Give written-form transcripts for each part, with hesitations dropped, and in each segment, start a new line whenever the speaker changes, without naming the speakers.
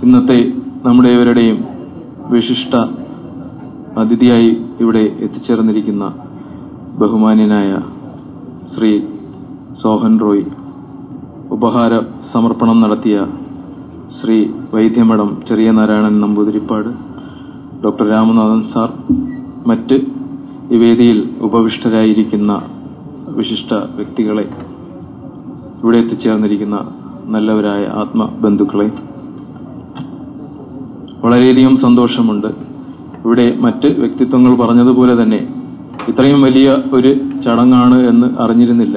ഇന്നത്തെ നമ്മുടെ ഇവരുടെയും വിശിഷ്ട അതിഥിയായി ഇവിടെ എത്തിച്ചേർന്നിരിക്കുന്ന ബഹുമാന്യനായ ശ്രീ സോഹൻ റോയ്, ഉപഹാര സമർപ്പണം നടത്തിയ ശ്രീ വൈദ്യമഠം ചെറിയ നാരായണൻ നമ്പൂതിരിപ്പാട്, ഡോക്ടർ രാമനാഥൻ സാർ, മറ്റ് ഈ വേദിയിൽ ഉപവിഷ്ടരായിരിക്കുന്ന വിശിഷ്ട വ്യക്തികളെ, ഇവിടെ എത്തിച്ചേർന്നിരിക്കുന്ന നല്ലവരായ ആത്മബന്ധുക്കളെ, വളരെയധികം സന്തോഷമുണ്ട്. ഇവിടെ മറ്റ് വ്യക്തിത്വങ്ങൾ പറഞ്ഞതുപോലെ തന്നെ ഇത്രയും വലിയ ഒരു ചടങ്ങാണ് എന്ന് അറിഞ്ഞിരുന്നില്ല.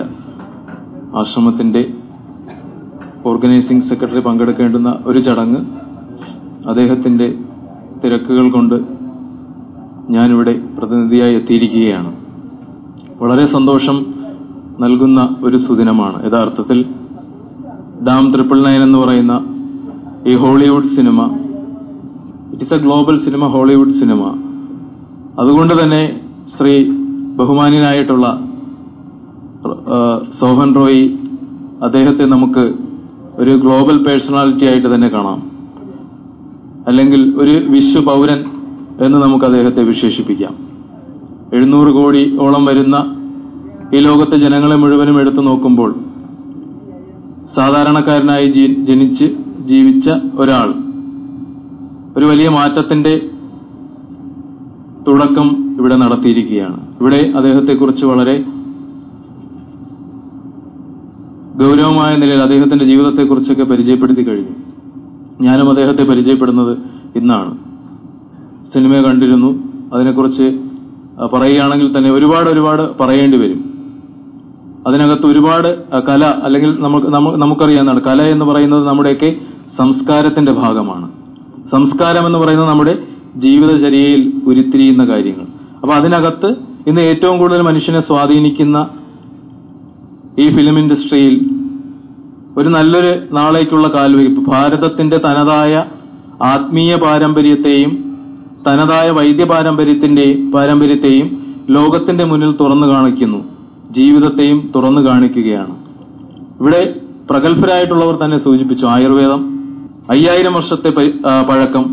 ആശ്രമത്തിന്റെ ഓർഗനൈസിംഗ് സെക്രട്ടറി പങ്കെടുക്കേണ്ടുന്ന ഒരു ചടങ്ങ് അദ്ദേഹത്തിന്റെ തിരക്കുകൾ കൊണ്ട് ഞാനിവിടെ പ്രതിനിധിയായി എത്തിയിരിക്കുകയാണ്. വളരെ സന്തോഷം നൽകുന്ന ഒരു സുദിനമാണ്. യഥാർത്ഥത്തിൽ ഡാം 999 എന്ന് പറയുന്ന ഈ Hollywood cinema, it is A global cinema, Hollywood cinema. അതുകൊണ്ട് തന്നെ ശ്രീ ബഹുമാന്യനായിട്ടുള്ള സോഹൻ റോയ്, അദ്ദേഹത്തെ നമുക്ക് ഒരു ഗ്ലോബൽ പേഴ്സണാലിറ്റി ആയിട്ട് തന്നെ കാണാം, അല്ലെങ്കിൽ ഒരു വിശ്വ പൗരൻ എന്ന് നമുക്ക് അദ്ദേഹത്തെ വിശേഷിപ്പിക്കാം. 700 കോടിയോളം വരുന്ന ഈ ലോകത്തെ ജനങ്ങളെ മുഴുവനും എടുത്തു നോക്കുമ്പോൾ സാധാരണക്കാരനായി ജനിച്ച് ജീവിച്ച ഒരാൾ ഒരു വലിയ മാറ്റത്തിന്റെ തുടക്കം ഇവിടെ നടത്തിയിരിക്കുകയാണ്. ഇവിടെ അദ്ദേഹത്തെക്കുറിച്ച് വളരെ ഗൗരവമായ നിലയിൽ അദ്ദേഹത്തിന്റെ ജീവിതത്തെക്കുറിച്ചൊക്കെ പരിചയപ്പെടുത്തി കഴിഞ്ഞു. ഞാനും അദ്ദേഹത്തെ പരിചയപ്പെടുന്നത് ഇന്നാണ്. സിനിമ കണ്ടിരുന്നു. അതിനെക്കുറിച്ച് പറയുകയാണെങ്കിൽ തന്നെ ഒരുപാട് പറയേണ്ടി വരും. അതിനകത്ത് ഒരുപാട് കല, അല്ലെങ്കിൽ നമുക്കറിയാവുന്നതാണ്, കല എന്ന് പറയുന്നത് നമ്മുടെയൊക്കെ സംസ്കാരത്തിന്റെ ഭാഗമാണ്. സംസ്കാരം എന്ന് പറയുന്നത് നമ്മുടെ ജീവിതചര്യയിൽ ഉരുത്തിരിയുന്ന കാര്യങ്ങൾ. അപ്പൊ അതിനകത്ത് ഇന്ന് ഏറ്റവും കൂടുതൽ മനുഷ്യനെ സ്വാധീനിക്കുന്ന ഈ ഫിലിം ഇൻഡസ്ട്രിയിൽ ഒരു നല്ലൊരു നാളേക്കുള്ള കാൽവയ്പ് ഭാരതത്തിന്റെ തനതായ ആത്മീയ പാരമ്പര്യത്തെയും തനതായ വൈദ്യ പാരമ്പര്യത്തെയും ലോകത്തിന്റെ മുന്നിൽ തുറന്നു കാണിക്കുന്നു, ജീവിതത്തെയും തുറന്നു കാണിക്കുകയാണ്. ഇവിടെ പ്രഗത്ഭരായിട്ടുള്ളവർ തന്നെ സൂചിപ്പിച്ചു, ആയുർവേദം 5000 വർഷത്തെ പഴക്കം.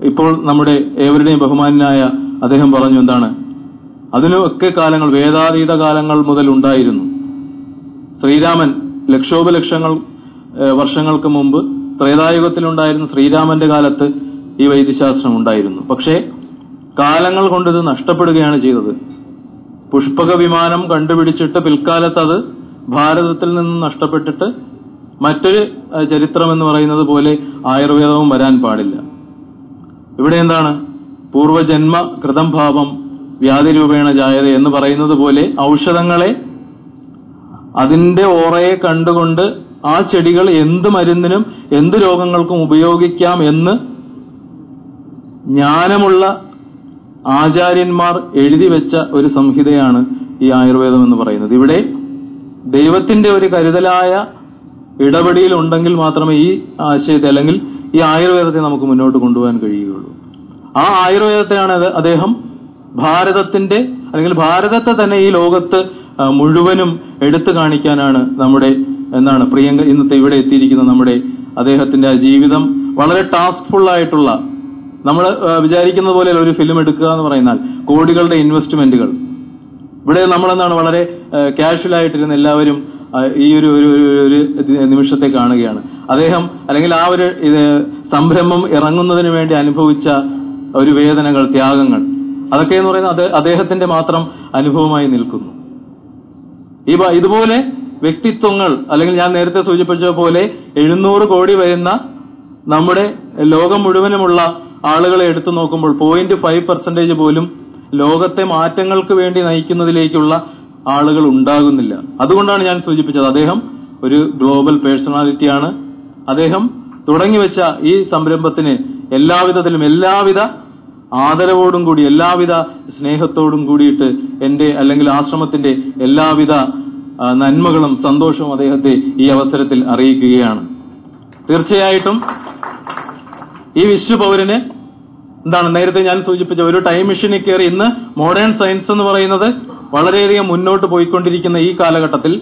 ഇപ്പോൾ നമ്മുടെ ഏവരുടെയും ബഹുമാനായ അദ്ദേഹം പറഞ്ഞു എന്താണ്, അതിനൊക്കെ കാലങ്ങൾ, വേദാതീത കാലങ്ങൾ മുതൽ ഉണ്ടായിരുന്നു. ശ്രീരാമൻ ലക്ഷോപലക്ഷങ്ങൾ വർഷങ്ങൾക്ക് മുമ്പ് ത്രേതായുഗത്തിലുണ്ടായിരുന്ന ശ്രീരാമന്റെ കാലത്ത് ഈ വൈദ്യശാസ്ത്രം ഉണ്ടായിരുന്നു. പക്ഷേ കാലങ്ങൾ കൊണ്ടിത് നഷ്ടപ്പെടുകയാണ് ചെയ്തത്. പുഷ്പക വിമാനം കണ്ടുപിടിച്ചിട്ട് പിൽക്കാലത്ത് അത് ഭാരതത്തിൽ നിന്നും നഷ്ടപ്പെട്ടിട്ട് മറ്റൊരു ചരിത്രം എന്ന് പറയുന്നത് പോലെ ആയുർവേദവും വരാൻ പാടില്ല. ഇവിടെ എന്താണ്, പൂർവജന്മ കൃതം ഭാവം വ്യാധിരൂപേണ ജായത എന്ന് പറയുന്നത് പോലെ ഔഷധങ്ങളെ, അതിന്റെ ഓറയെ കണ്ടുകൊണ്ട് ആ ചെടികൾ എന്ത് മരുന്നിനും എന്ത് രോഗങ്ങൾക്കും ഉപയോഗിക്കാം എന്ന് ജ്ഞാനമുള്ള ആചാര്യന്മാർ എഴുതി വെച്ച ഒരു സംഹിതയാണ് ഈ ആയുർവേദം എന്ന് പറയുന്നത്. ഇവിടെ ദൈവത്തിന്റെ ഒരു കരുതലായ ഇടപെടൽ ഉണ്ടെങ്കിൽ മാത്രമേ ഈ ആശയത്തെ, അല്ലെങ്കിൽ ഈ ആയുർവേദത്തെ നമുക്ക് മുന്നോട്ട് കൊണ്ടുപോകാൻ കഴിയുകയുള്ളൂ. ആ ആയുർവേദത്തെയാണ് അദ്ദേഹം ഭാരതത്തിന്റെ, അല്ലെങ്കിൽ ഭാരതത്തെ തന്നെ ഈ ലോകത്ത് മുഴുവനും എടുത്തു കാണിക്കാനാണ് നമ്മുടെ പ്രിയങ്ക ഇന്നത്തെ ഇവിടെ എത്തിയിരിക്കുന്ന നമ്മുടെ അദ്ദേഹത്തിന്റെ ജീവിതം വളരെ ടാസ്ക്ഫുൾ ആയിട്ടുള്ള, നമ്മൾ വിചാരിക്കുന്ന പോലെ ഒരു ഫിലിം എടുക്കുക എന്ന് പറയുന്നാൽ കോടികളുടെ ഇൻവെസ്റ്റ്മെന്റുകൾ. ഇവിടെ നമ്മളെന്താണ് വളരെ കാഷ്വൽ ആയിട്ടിരുന്ന എല്ലാവരും ഈ ഒരു നിമിഷത്തെ കാണുകയാണ്. അദ്ദേഹം, അല്ലെങ്കിൽ ആ ഒരു സംരംഭം ഇറങ്ങുന്നതിന് വേണ്ടി അനുഭവിച്ച ഒരു വേദനകൾ, ത്യാഗങ്ങൾ, അതൊക്കെ എന്ന് പറയുന്നത് അദ്ദേഹത്തിന്റെ മാത്രം അനുഭവമായി നിൽക്കുന്നു. ഇതുപോലെ വ്യക്തിത്വങ്ങൾ, അല്ലെങ്കിൽ ഞാൻ നേരത്തെ സൂചിപ്പിച്ച പോലെ 700 കോടി വരുന്ന നമ്മുടെ ലോകം മുഴുവനുമുള്ള ആളുകളെ എടുത്തു നോക്കുമ്പോൾ 0.5% പോലും ലോകത്തെ മാറ്റങ്ങൾക്ക് വേണ്ടി നയിക്കുന്നതിലേക്കുള്ള ആളുകൾ ഉണ്ടാകുന്നില്ല. അതുകൊണ്ടാണ് ഞാൻ സൂചിപ്പിച്ചത്, അദ്ദേഹം ഒരു ഗ്ലോബൽ പേഴ്സണാലിറ്റിയാണ്. അദ്ദേഹം തുടങ്ങിവെച്ച ഈ സംരംഭത്തിന് എല്ലാവിധത്തിലും, എല്ലാവിധ ആദരവോടും കൂടി, എല്ലാവിധ സ്നേഹത്തോടും കൂടിയിട്ട് എന്റെ, അല്ലെങ്കിൽ ആശ്രമത്തിന്റെ എല്ലാവിധ നന്മകളും സന്തോഷവും അദ്ദേഹത്തെ ഈ അവസരത്തിൽ അറിയിക്കുകയാണ്. തീർച്ചയായിട്ടും ഈ വിശ്വപൗരന് നേരത്തെ ഞാൻ സൂചിപ്പിച്ച ഒരു ടൈം മെഷീനിൽ കയറി ഇന്ന് മോഡേൺ സയൻസ് എന്ന് പറയുന്നത് വളരെയധികം മുന്നോട്ട് പോയിക്കൊണ്ടിരിക്കുന്ന ഈ കാലഘട്ടത്തിൽ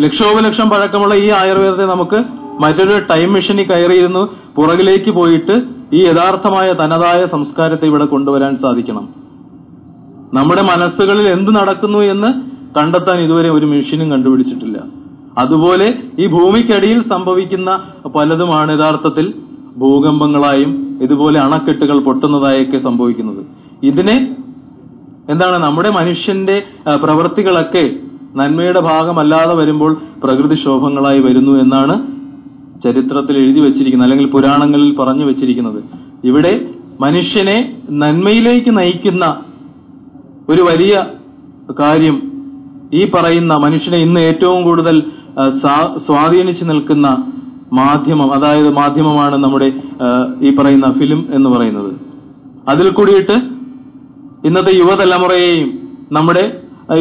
ലക്ഷോപലക്ഷം പഴക്കമുള്ള ഈ ആയുർവേദത്തെ നമുക്ക് മറ്റൊരു ടൈം മെഷീനിൽ കയറിയിരുന്ന് പുറകിലേക്ക് പോയിട്ട് ഈ യഥാർത്ഥമായ തനതായ സംസ്കാരത്തെ ഇവിടെ കൊണ്ടുവരാൻ സാധിക്കണം. നമ്മുടെ മനസ്സുകളിൽ എന്ത് നടക്കുന്നു എന്ന് കണ്ടെത്താൻ ഇതുവരെ ഒരു മെഷീനും കണ്ടുപിടിച്ചിട്ടില്ല. അതുപോലെ ഈ ഭൂമിക്കടിയിൽ സംഭവിക്കുന്ന പലതുമാണ് യഥാർത്ഥത്തിൽ ഭൂകമ്പങ്ങളായും ഇതുപോലെ അണക്കെട്ടുകൾ പൊട്ടുന്നതായൊക്കെ സംഭവിക്കുന്നത്. ഇതിനെ എന്താണ്, നമ്മുടെ മനുഷ്യന്റെ പ്രവൃത്തികളൊക്കെ നന്മയുടെ ഭാഗമല്ലാതെ വരുമ്പോൾ പ്രകൃതിക്ഷോഭങ്ങളായി വരുന്നു എന്നാണ് ചരിത്രത്തിൽ എഴുതി വച്ചിരിക്കുന്നത്, അല്ലെങ്കിൽ പുരാണങ്ങളിൽ പറഞ്ഞു വച്ചിരിക്കുന്നത്. ഇവിടെ മനുഷ്യനെ നന്മയിലേക്ക് നയിക്കുന്ന ഒരു വലിയ കാര്യം, ഈ പറയുന്ന മനുഷ്യനെ ഇന്ന് ഏറ്റവും കൂടുതൽ സ്വാധീനിച്ചു നിൽക്കുന്ന മാധ്യമം, അതായത് മാധ്യമമാണ് നമ്മുടെ ഈ പറയുന്ന ഫിലിം എന്ന് പറയുന്നത്. അതിൽ കൂടിയിട്ട് ഇന്നത്തെ യുവതലമുറയെയും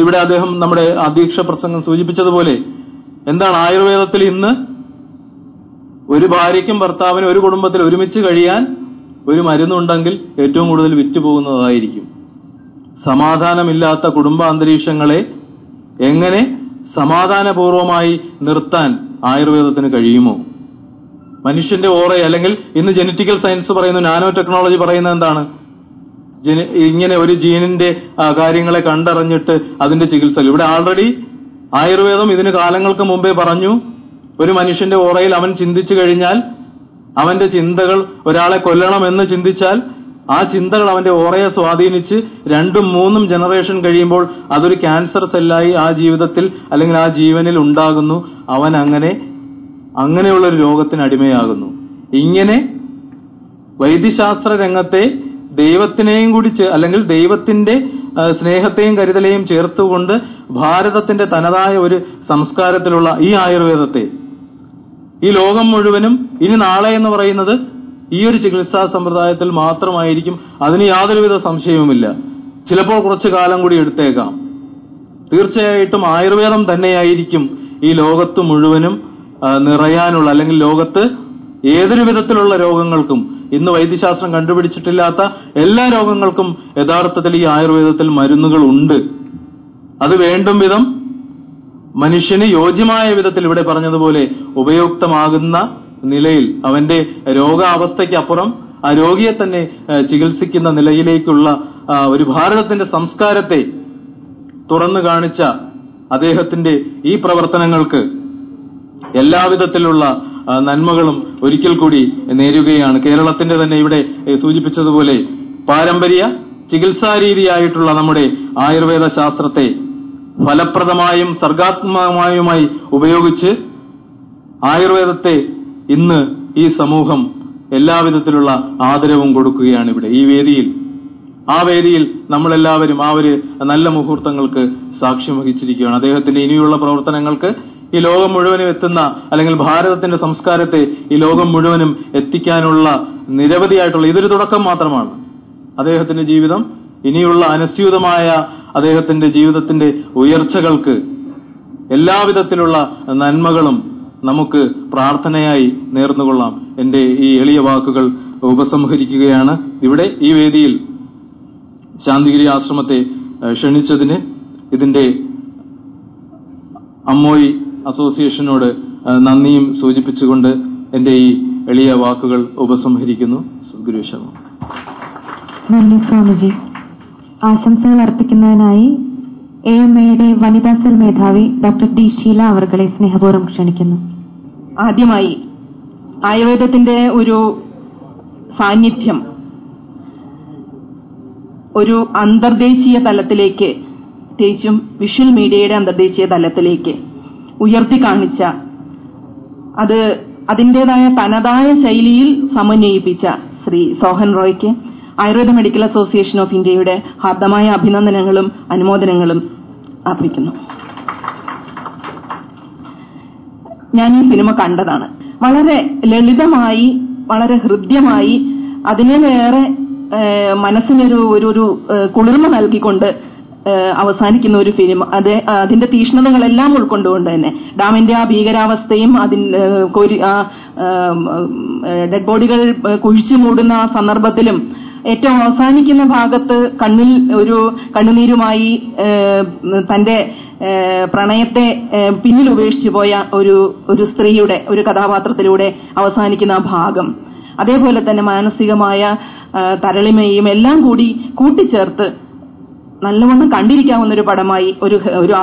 ഇവിടെ അദ്ദേഹം നമ്മുടെ അധ്യക്ഷ പ്രസംഗം സൂചിപ്പിച്ചതുപോലെ എന്താണ്, ആയുർവേദത്തിൽ ഇന്ന് ഒരു ഭാര്യയ്ക്കും ഭർത്താവിനും ഒരു കുടുംബത്തിൽ ഒരുമിച്ച് കഴിയാൻ ഒരു മരുന്നുണ്ടെങ്കിൽ ഏറ്റവും കൂടുതൽ വിറ്റുപോകുന്നതായിരിക്കും. സമാധാനമില്ലാത്ത കുടുംബാന്തരീക്ഷങ്ങളെ എങ്ങനെ സമാധാനപൂർവമായി നിർത്താൻ ആയുർവേദത്തിന് കഴിയുമോ? മനുഷ്യന്റെ ഓറയെ, അല്ലെങ്കിൽ ഇന്ന് ജനറ്റിക്കൽ സയൻസ് പറയുന്നു, നാനോ ടെക്നോളജി പറയുന്നത് എന്താണ്, ഇങ്ങനെ ഒരു ജീനിന്റെ കാര്യങ്ങളെ കണ്ടറിഞ്ഞിട്ട് അതിന്റെ ചികിത്സ. ഇവിടെ ആൾറെഡി ആയുർവേദം ഇതിന് കാലങ്ങൾക്ക് മുമ്പേ പറഞ്ഞു, ഒരു മനുഷ്യന്റെ ഓറയിൽ അവൻ ചിന്തിച്ചു കഴിഞ്ഞാൽ, അവന്റെ ചിന്തകൾ ഒരാളെ കൊല്ലണമെന്ന് ചിന്തിച്ചാൽ ആ ചിന്തകൾ അവന്റെ ഓറയെ സ്വാധീനിച്ച് 2-3 ജനറേഷൻ കഴിയുമ്പോൾ അതൊരു ക്യാൻസർ സെല്ലായി ആ ജീവിതത്തിൽ അല്ലെങ്കിൽ ആ ജീവനിൽ ഉണ്ടാകുന്നു. അവൻ അങ്ങനെയുള്ളൊരു രോഗത്തിന് അടിമയാകുന്നു. ഇങ്ങനെ വൈദ്യശാസ്ത്ര രംഗത്തെ ദൈവത്തിനെയും കൂടി അല്ലെങ്കിൽ ദൈവത്തിന്റെ സ്നേഹത്തെയും കരുതലെയും ചേർത്തുകൊണ്ട് ഭാരതത്തിന്റെ തനതായ ഒരു സംസ്കാരത്തിലുള്ള ഈ ആയുർവേദത്തെ ഈ ലോകം മുഴുവനും ഇനി നാളെ എന്ന് പറയുന്നത് ഈ ഒരു ചികിത്സാ സമ്പ്രദായത്തിൽ മാത്രമായിരിക്കും. അതിന് യാതൊരുവിധ സംശയവുമില്ല. ചിലപ്പോൾ കുറച്ചു കാലം കൂടി എടുത്തേക്കാം. തീർച്ചയായിട്ടും ആയുർവേദം തന്നെയായിരിക്കും ഈ ലോകത്ത് മുഴുവനും നിറയാനുള്ള, അല്ലെങ്കിൽ ലോകത്ത് ഏതൊരു വിധത്തിലുള്ള രോഗങ്ങൾക്കും, ഇന്ന് വൈദ്യശാസ്ത്രം കണ്ടുപിടിച്ചിട്ടില്ലാത്ത എല്ലാ രോഗങ്ങൾക്കും യഥാർത്ഥത്തിൽ ഈ ആയുർവേദത്തിൽ മരുന്നുകൾ ഉണ്ട്. അത് വേണ്ടും വിധം മനുഷ്യന് യോജ്യമായ വിധത്തിൽ ഇവിടെ പറഞ്ഞതുപോലെ ഉപയുക്തമാകുന്ന നിലയിൽ അവന്റെ രോഗാവസ്ഥയ്ക്കപ്പുറം ആ രോഗിയെ തന്നെ ചികിത്സിക്കുന്ന നിലയിലേക്കുള്ള ഒരു ഭാരതത്തിന്റെ സംസ്കാരത്തെ തുറന്നു കാണിച്ച അദ്ദേഹത്തിന്റെ ഈ പ്രവർത്തനങ്ങൾക്ക് എല്ലാവിധത്തിലുള്ള നന്മകളും ഒരിക്കൽ കൂടി നേരുകയാണ്. കേരളത്തിന്റെ തന്നെ ഇവിടെ സൂചിപ്പിച്ചതുപോലെ പാരമ്പര്യ ചികിത്സാരീതിയായിട്ടുള്ള നമ്മുടെ ആയുർവേദ ശാസ്ത്രത്തെ ഫലപ്രദമായും സർഗാത്മകമായുമായി ഉപയോഗിച്ച് ആയുർവേദത്തെ ഇന്ന് ഈ സമൂഹം എല്ലാവിധത്തിലുള്ള ആദരവും കൊടുക്കുകയാണ്. ഇവിടെ ഈ വേദിയിൽ, ആ വേദിയിൽ നമ്മളെല്ലാവരും ആ ഒരു നല്ല മുഹൂർത്തങ്ങൾക്ക് സാക്ഷ്യം വഹിച്ചിരിക്കുകയാണ്. അദ്ദേഹത്തിന്റെ ഇനിയുള്ള പ്രവർത്തനങ്ങൾക്ക് ഈ ലോകം മുഴുവനും എത്തുന്ന, അല്ലെങ്കിൽ ഭാരതത്തിന്റെ സംസ്കാരത്തെ ഈ ലോകം മുഴുവനും എത്തിക്കാനുള്ള നിരവധിയായിട്ടുള്ള, ഇതൊരു തുടക്കം മാത്രമാണ്. അദ്ദേഹത്തിന്റെ ജീവിതം ഇനിയുള്ള അനസ്യൂതമായ അദ്ദേഹത്തിന്റെ ജീവിതത്തിന്റെ ഉയർച്ചകൾക്ക് എല്ലാവിധത്തിലുള്ള നന്മകളും നമുക്ക് പ്രാർത്ഥനയായി നേർന്നുകൊള്ളാം. എന്റെ ഈ എളിയ വാക്കുകൾ ഉപസംഹരിക്കുകയാണ്. ഇവിടെ ഈ വേദിയിൽ ശാന്തിഗിരി ആശ്രമത്തെ ക്ഷണിച്ചതിന് ഇതിന്റെ അമ്മോയി അസോസിയേഷനോട് നന്ദിയും സൂചിപ്പിച്ചുകൊണ്ട് എന്റെ ഈ എളിയ വാക്കുകൾ ഉപസംഹരിക്കുന്നു. ഗുരു ശർമ്മ.
നന്ദി സ്വാമിജി. ആശംസകൾ അർപ്പിക്കുന്നതിനായി AMAയുടെ വനിതാ സെൽ മേധാവി ഡോക്ടർ D. ഷീല അവർകളെ സ്നേഹപൂർവ്വം ക്ഷണിക്കുന്നു.
ആദ്യമായി ആയുർവേദത്തിന്റെ ഒരു സാന്നിധ്യം ഒരു അന്തർദേശീയ തലത്തിലേക്ക്, പ്രത്യേകിച്ചും വിഷ്വൽ മീഡിയയുടെ അന്തർദേശീയ തലത്തിലേക്ക് ഉയർത്തി കാണിച്ച, അത് അതിന്റേതായ തനതായ ശൈലിയിൽ സമന്വയിപ്പിച്ച ശ്രീ സോഹൻ റോയ്ക്ക് ആയുർവേദ മെഡിക്കൽ അസോസിയേഷൻ ഓഫ് ഇന്ത്യയുടെ ഹാർദമായ അഭിനന്ദനങ്ങളും അനുമോദനങ്ങളും അർപ്പിക്കുന്നു. ഞാൻ ഈ സിനിമ കണ്ടതാണ്. വളരെ ലളിതമായി, വളരെ ഹൃദ്യമായി, അതിനേറെ മനസ്സിനൊരു ഒരു കുളിർമ നൽകിക്കൊണ്ട് അവസാനിക്കുന്ന ഒരു ഫിലിം. അതിന്റെ തീഷ്ണതകളെല്ലാം ഉൾക്കൊണ്ടുകൊണ്ട് തന്നെ ഡാമിന്റെ ആ ഭീകരാവസ്ഥയും ഡെഡ് ബോഡികൾ കുഴിച്ചു മൂടുന്ന ആ സന്ദർഭത്തിലും ഏറ്റവും അവസാനിക്കുന്ന ഭാഗത്ത് കണ്ണിൽ ഒരു കണ്ണുനീരുമായി തന്റെ പ്രണയത്തെ പിന്നിൽ ഉപേക്ഷിച്ചു പോയ ഒരു സ്ത്രീയുടെ ഒരു കഥാപാത്രത്തിലൂടെ അവസാനിക്കുന്ന ആ ഭാഗം, അതേപോലെ തന്നെ മാനസികമായ തരളിമയും എല്ലാം കൂടി കൂട്ടിച്ചേർത്ത് നല്ലവണ്ണം കണ്ടിരിക്കാവുന്ന ഒരു പടമായി ഒരു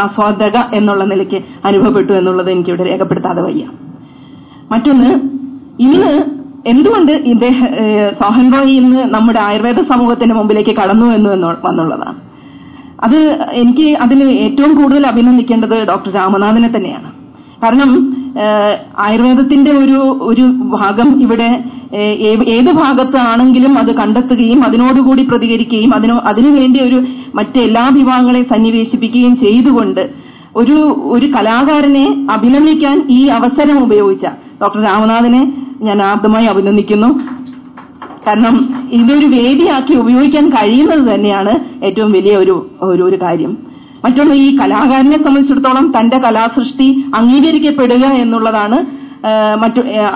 ആസ്വാദക എന്നുള്ള നിലയ്ക്ക് അനുഭവപ്പെട്ടു എന്നുള്ളത് എനിക്കിവിടെ രേഖപ്പെടുത്താതെ വയ്യ. മറ്റൊന്ന്, ഇന്ന് എന്തുകൊണ്ട് സോഹൻ റോയ് ഇന്ന് നമ്മുടെ ആയുർവേദ സമൂഹത്തിന്റെ മുമ്പിലേക്ക് കടന്നു എന്നുള്ളതാണ്. അത് എനിക്ക് അതിൽ ഏറ്റവും കൂടുതൽ അഭിനന്ദിക്കേണ്ടത് ഡോക്ടർ രാമനാഥനെ തന്നെയാണ്. കാരണം ആയുർവേദത്തിന്റെ ഒരു ഭാഗം ഇവിടെ ഏത് ഭാഗത്താണെങ്കിലും അത് കണ്ടെത്തുകയും അതിനോടുകൂടി പ്രതികരിക്കുകയും അതിനുവേണ്ടി മറ്റെല്ലാ വിഭാഗങ്ങളെയും സന്നിവേശിപ്പിക്കുകയും ചെയ്തുകൊണ്ട് ഒരു കലാകാരനെ അഭിനന്ദിക്കാൻ ഈ അവസരം ഉപയോഗിച്ച ഡോക്ടർ രാമനാഥനെ ഞാൻ ആർദ്രമായി അഭിനന്ദിക്കുന്നു. കാരണം ഇതൊരു വേദിയാക്കി ഉപയോഗിക്കാൻ കഴിയുന്നത് തന്നെയാണ് ഏറ്റവും വലിയ ഒരു കാര്യം. മറ്റൊന്ന്, ഈ കലാകാരനെ സംബന്ധിച്ചിടത്തോളം തന്റെ കലാസൃഷ്ടി അംഗീകരിക്കപ്പെടുക എന്നുള്ളതാണ്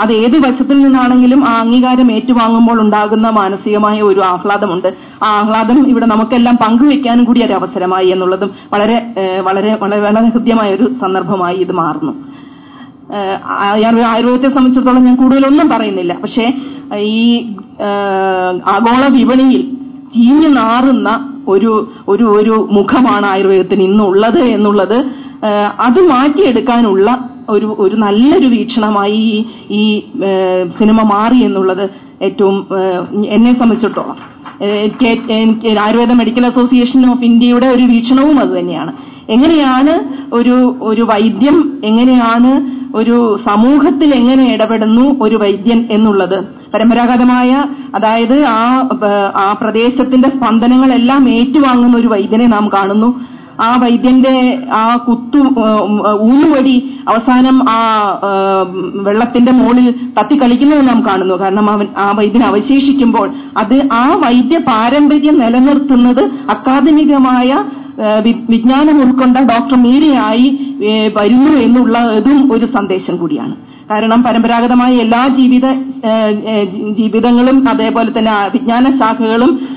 അത് ഏത് വശത്തിൽ നിന്നാണെങ്കിലും ആ അംഗീകാരം ഏറ്റുവാങ്ങുമ്പോൾ ഉണ്ടാകുന്ന മാനസികമായ ഒരു ആഹ്ലാദമുണ്ട്. ആ ആഹ്ലാദം ഇവിടെ നമുക്കെല്ലാം പങ്കുവെക്കാനും കൂടി ഒരു അവസരമായി എന്നുള്ളതും വളരെ വളരെ വളരെ ഹൃദ്യമായ ഒരു സന്ദർഭമായി ഇത് മാറുന്നു. ആയുർവേദത്തെ സംബന്ധിച്ചിടത്തോളം ഞാൻ കൂടുതലൊന്നും പറയുന്നില്ല. പക്ഷേ ഈ ആഗോള വിപണിയിൽ ചീഞ്ഞു നാറുന്ന ഒരു മുഖമാണ് ആയുർവേദത്തിന് ഇന്നുള്ളത് എന്നുള്ളത് അത് മാറ്റിയെടുക്കാനുള്ള ഒരു നല്ലൊരു വീക്ഷണമായി ഈ സിനിമ മാറി എന്നുള്ളത് ഏറ്റവും എന്നെ സംബന്ധിച്ചിടത്തോളം എനിക്ക് ആയുർവേദ മെഡിക്കൽ അസോസിയേഷൻ ഓഫ് ഇന്ത്യയുടെ ഒരു വീക്ഷണവും അത് തന്നെയാണ്. എങ്ങനെയാണ് ഒരു വൈദ്യം, എങ്ങനെയാണ് ഒരു സമൂഹത്തിൽ എങ്ങനെ ഇടപെടുന്നു ഒരു വൈദ്യൻ എന്നുള്ളത് പരമ്പരാഗതമായ, അതായത് ആ പ്രദേശത്തിന്റെ സ്പന്ദനങ്ങളെല്ലാം ഏറ്റുവാങ്ങുന്ന ഒരു വൈദ്യനെ നാം കാണുന്നു. ആ വൈദ്യന്റെ ആ ഊന്നുവടി അവസാനം ആ വെള്ളത്തിന്റെ മുകളിൽ തത്തിക്കളിക്കുന്നത് നാം കാണുന്നു. കാരണം ആ വൈദ്യൻ അവശേഷിക്കുമ്പോൾ ആ വൈദ്യ പാരമ്പര്യം നിലനിർത്തുന്നത് അക്കാദമികമായ വിജ്ഞാനം ഉൾക്കൊണ്ട ഡോക്ടർ മീരയായി വരുന്നു എന്നുള്ളതും ഒരു സന്ദേശം കൂടിയാണ്. കാരണം പരമ്പരാഗതമായ എല്ലാ ജീവിതങ്ങളും അതേപോലെ തന്നെ വിജ്ഞാന ശാഖകളും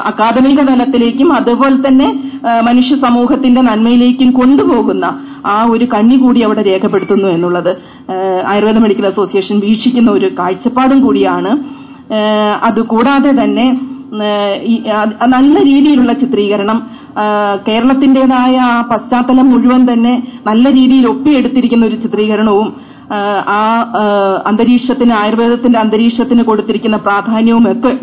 അക്കാദമിക തലത്തിലേക്കും അതുപോലെ തന്നെ മനുഷ്യ സമൂഹത്തിന്റെ നന്മയിലേക്കും കൊണ്ടുപോകുന്ന ആ ഒരു കണ്ണി കൂടി അവിടെ രേഖപ്പെടുത്തുന്നു എന്നുള്ളത് ആയുർവേദ മെഡിക്കൽ അസോസിയേഷൻ വീക്ഷിക്കുന്ന ഒരു കാഴ്ചപ്പാടും കൂടിയാണ്. അതുകൂടാതെ തന്നെ നല്ല രീതിയിലുള്ള ചിത്രീകരണം, കേരളത്തിന്റേതായ ആ പശ്ചാത്തലം മുഴുവൻ തന്നെ നല്ല രീതിയിൽ ഒപ്പിയെടുത്തിരിക്കുന്ന ഒരു ചിത്രീകരണവും ആ അന്തരീക്ഷത്തിന്, ആയുർവേദത്തിന്റെ അന്തരീക്ഷത്തിന് കൊടുത്തിരിക്കുന്ന പ്രാധാന്യവും ഒക്കെ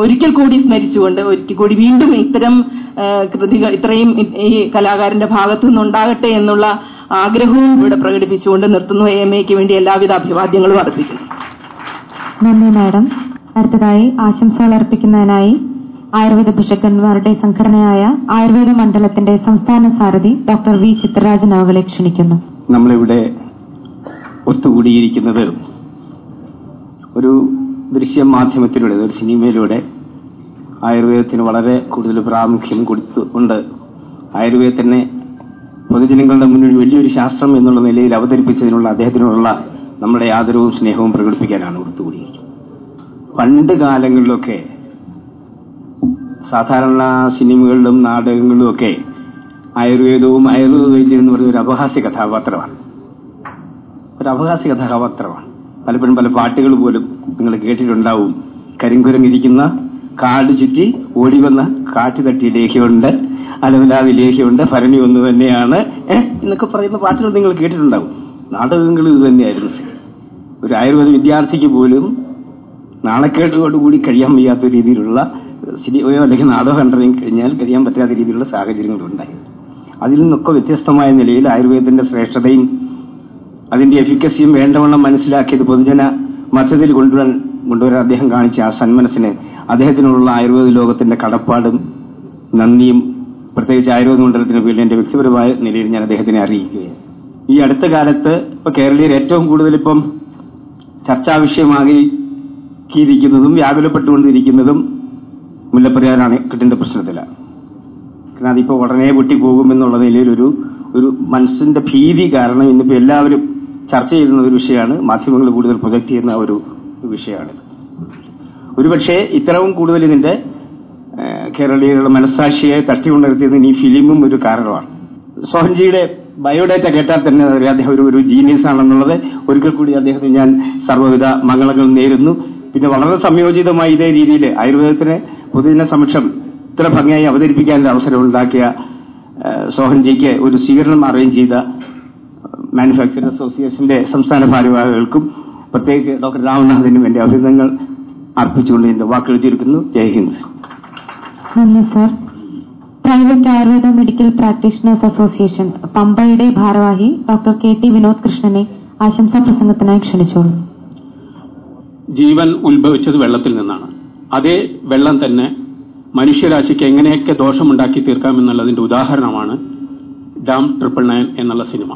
ഒരിക്കൽ കൂടി സ്മരിച്ചുകൊണ്ട് ഒരിക്കൽ കൂടി വീണ്ടും ഇത്തരം കൃതികൾ ഇത്രയും ഈ കലാകാരന്റെ ഭാഗത്തു നിന്നുണ്ടാകട്ടെ എന്നുള്ള ആഗ്രഹവും ഇവിടെ പ്രകടിപ്പിച്ചുകൊണ്ട് നിർത്തുന്നു. AMAയ്ക്ക് വേണ്ടി എല്ലാവിധ അഭിവാദ്യങ്ങളും അർപ്പിക്കുന്നു.
നന്ദി മാഡം. അടുത്തതായി ആശംസകൾ അർപ്പിക്കുന്നതിനായി ആയുർവേദ ഭിഷക്കന്മാരുടെ സംഘടനയായ ആയുർവേദ മണ്ഡലത്തിന്റെ സംസ്ഥാന സാരഥി ഡോക്ടർ V. ചിത്രരാജൻ അവകളെ ക്ഷണിക്കുന്നു.
നമ്മളിവിടെ ഒത്തുകൂടിയിരിക്കുന്നത് ഒരു ദൃശ്യമാധ്യമത്തിലൂടെ, ഒരു സിനിമയിലൂടെ ആയുർവേദത്തിന് വളരെ കൂടുതൽ പ്രാമുഖ്യം കൊടുത്തുകൊണ്ട് ആയുർവേദത്തിനെ പൊതുജനങ്ങളുടെ മുന്നിൽ വലിയൊരു ശാസ്ത്രം എന്നുള്ള നിലയിൽ അവതരിപ്പിച്ചതിനുള്ള അദ്ദേഹത്തിനുള്ള നമ്മുടെ ആദരവും സ്നേഹവും പ്രകടിപ്പിക്കാനാണ് ഒത്തുകൂടിയിരിക്കുന്നത്. പണ്ട് കാലങ്ങളിലൊക്കെ സാധാരണ സിനിമകളിലും നാടകങ്ങളിലും ഒക്കെ ആയുർവേദ വൈദ്യം എന്ന് പറയുന്ന ഒരു അപഹാസ്യ കഥാപാത്രമാണ്. പലപ്പോഴും പല പാട്ടുകൾ പോലും നിങ്ങൾ കേട്ടിട്ടുണ്ടാവും. കരിങ്കുരങ്ങിരിക്കുന്ന കാട് ചുറ്റി ഓടിവന്ന കാറ്റ് തട്ടിയ ലേഖ്യമുണ്ട്, അലവിലാതി ലേഖ്യമുണ്ട്, ഭരണി ഒന്ന് തന്നെയാണ് എന്നൊക്കെ പറയുന്ന പാട്ടുകൾ നിങ്ങൾ കേട്ടിട്ടുണ്ടാവും. നാടകങ്ങൾ ഇത് തന്നെയായിരുന്നു. ഒരു ആയുർവേദ വിദ്യാർത്ഥിക്ക് പോലും നാണക്കേടോടുകൂടി കഴിയാൻ വയ്യാത്ത രീതിയിലുള്ള സിനിമയോ അല്ലെങ്കിൽ നാടകം കണ്ടിറങ്ങി കഴിഞ്ഞാൽ കഴിയാൻ പറ്റാത്ത രീതിയിലുള്ള സാഹചര്യങ്ങളുണ്ടായിരുന്നു. അതിൽ നിന്നൊക്കെ വ്യത്യസ്തമായ നിലയിൽ ആയുർവേദത്തിന്റെ ശ്രേഷ്ഠതയും അതിന്റെ എഫിക്കസിയും വേണ്ടവണ്ണം മനസ്സിലാക്കിയത് പൊതുജന മധ്യത്തിൽ കൊണ്ടുവരാൻ അദ്ദേഹം കാണിച്ച ആ സന്മനസ്സിന് അദ്ദേഹത്തിനുള്ള ആയുർവേദ ലോകത്തിന്റെ കടപ്പാടും നന്ദിയും പ്രത്യേകിച്ച് ആയുർവേദ മണ്ഡലത്തിന് പേരിൽ എന്റെ വ്യക്തിപരമായ നിലയിൽ ഞാൻ അദ്ദേഹത്തിനെ അറിയിക്കുകയാണ്. ഈ അടുത്ത കാലത്ത് ഇപ്പൊ കേരളീയർ ഏറ്റവും കൂടുതൽ ഇപ്പം ചർച്ചാ വിഷയമാക്കിയിരിക്കുന്നതും വ്യാകുലപ്പെട്ടുകൊണ്ടിരിക്കുന്നതും മുല്ലപ്പെരിയാർ അണക്കെട്ടിന്റെ പ്രശ്നത്തിലാണ്. കാരണം അതിപ്പോ ഉടനെ പൊട്ടിപ്പോകുമെന്നുള്ള നിലയിൽ ഒരു മനസ്സിന്റെ ഭീതി കാരണം ഇന്നിപ്പോ എല്ലാവരും ചർച്ച ചെയ്യുന്ന ഒരു വിഷയമാണ്. മാധ്യമങ്ങൾ കൂടുതൽ പ്രൊജക്ട് ചെയ്യുന്ന ഒരു വിഷയമാണിത്. ഒരുപക്ഷെ ഇത്രയും കൂടുതൽ ഇതിന്റെ കേരളീയരുടെ മനസ്സാക്ഷിയെ തട്ടിയുണർത്തിയതിന് ഈ ഫിലിമും ഒരു കാരണമാണ്. സോഹൻജിയുടെ ബയോഡാറ്റ കേട്ടാൽ തന്നെ അദ്ദേഹം ഒരു ജീനിയസ് ആണെന്നുള്ളത് ഒരിക്കൽ കൂടി അദ്ദേഹത്തിന് ഞാൻ സർവ്വവിധ മംഗളങ്ങൾ നേരുന്നു. പിന്നെ വളരെ സംയോജിതമായി ഇതേ രീതിയിൽ ആയുർവേദത്തിനെ പൊതുജന സമക്ഷം ഇത്ര ഭംഗിയായി അവതരിപ്പിക്കാനുള്ള അവസരം ഉണ്ടാക്കിയ സോഹൻജിക്ക് ഒരു സ്വീകരണം അറേഞ്ച് ചെയ്ത മാനുഫാക്ചറേഴ്സ് അസോസിയേഷന്റെ സംസ്ഥാന ഭാരവാഹികൾക്കും പ്രത്യേകിച്ച് ഡോക്ടർ രാമനാഥിനും എന്റെ അഭിനന്ദനങ്ങൾ അർപ്പിച്ചുകൊണ്ട് എന്റെ വാക്കുകൾ ചുരുക്കുന്നു. ജയ് ഹിന്ദ്.
നന്ദി sir. Private Ayurveda medical practitioners association പമ്പയുടെ ഭാരവാഹി ഡോക്ടർ KT വിനോദ് കൃഷ്ണനെ ആശംസാ പ്രസംഗത്തിനായി ക്ഷണിച്ചോളൂ.
ജീവൻ ഉത്ഭവിച്ചത് വെള്ളത്തിൽ നിന്നാണ്. അതേ വെള്ളം തന്നെ മനുഷ്യരാശിക്ക് എങ്ങനെയൊക്കെ ദോഷമുണ്ടാക്കി തീർക്കാമെന്നുള്ളതിന്റെ ഉദാഹരണമാണ് ഡാം 999 എന്നുള്ള സിനിമ.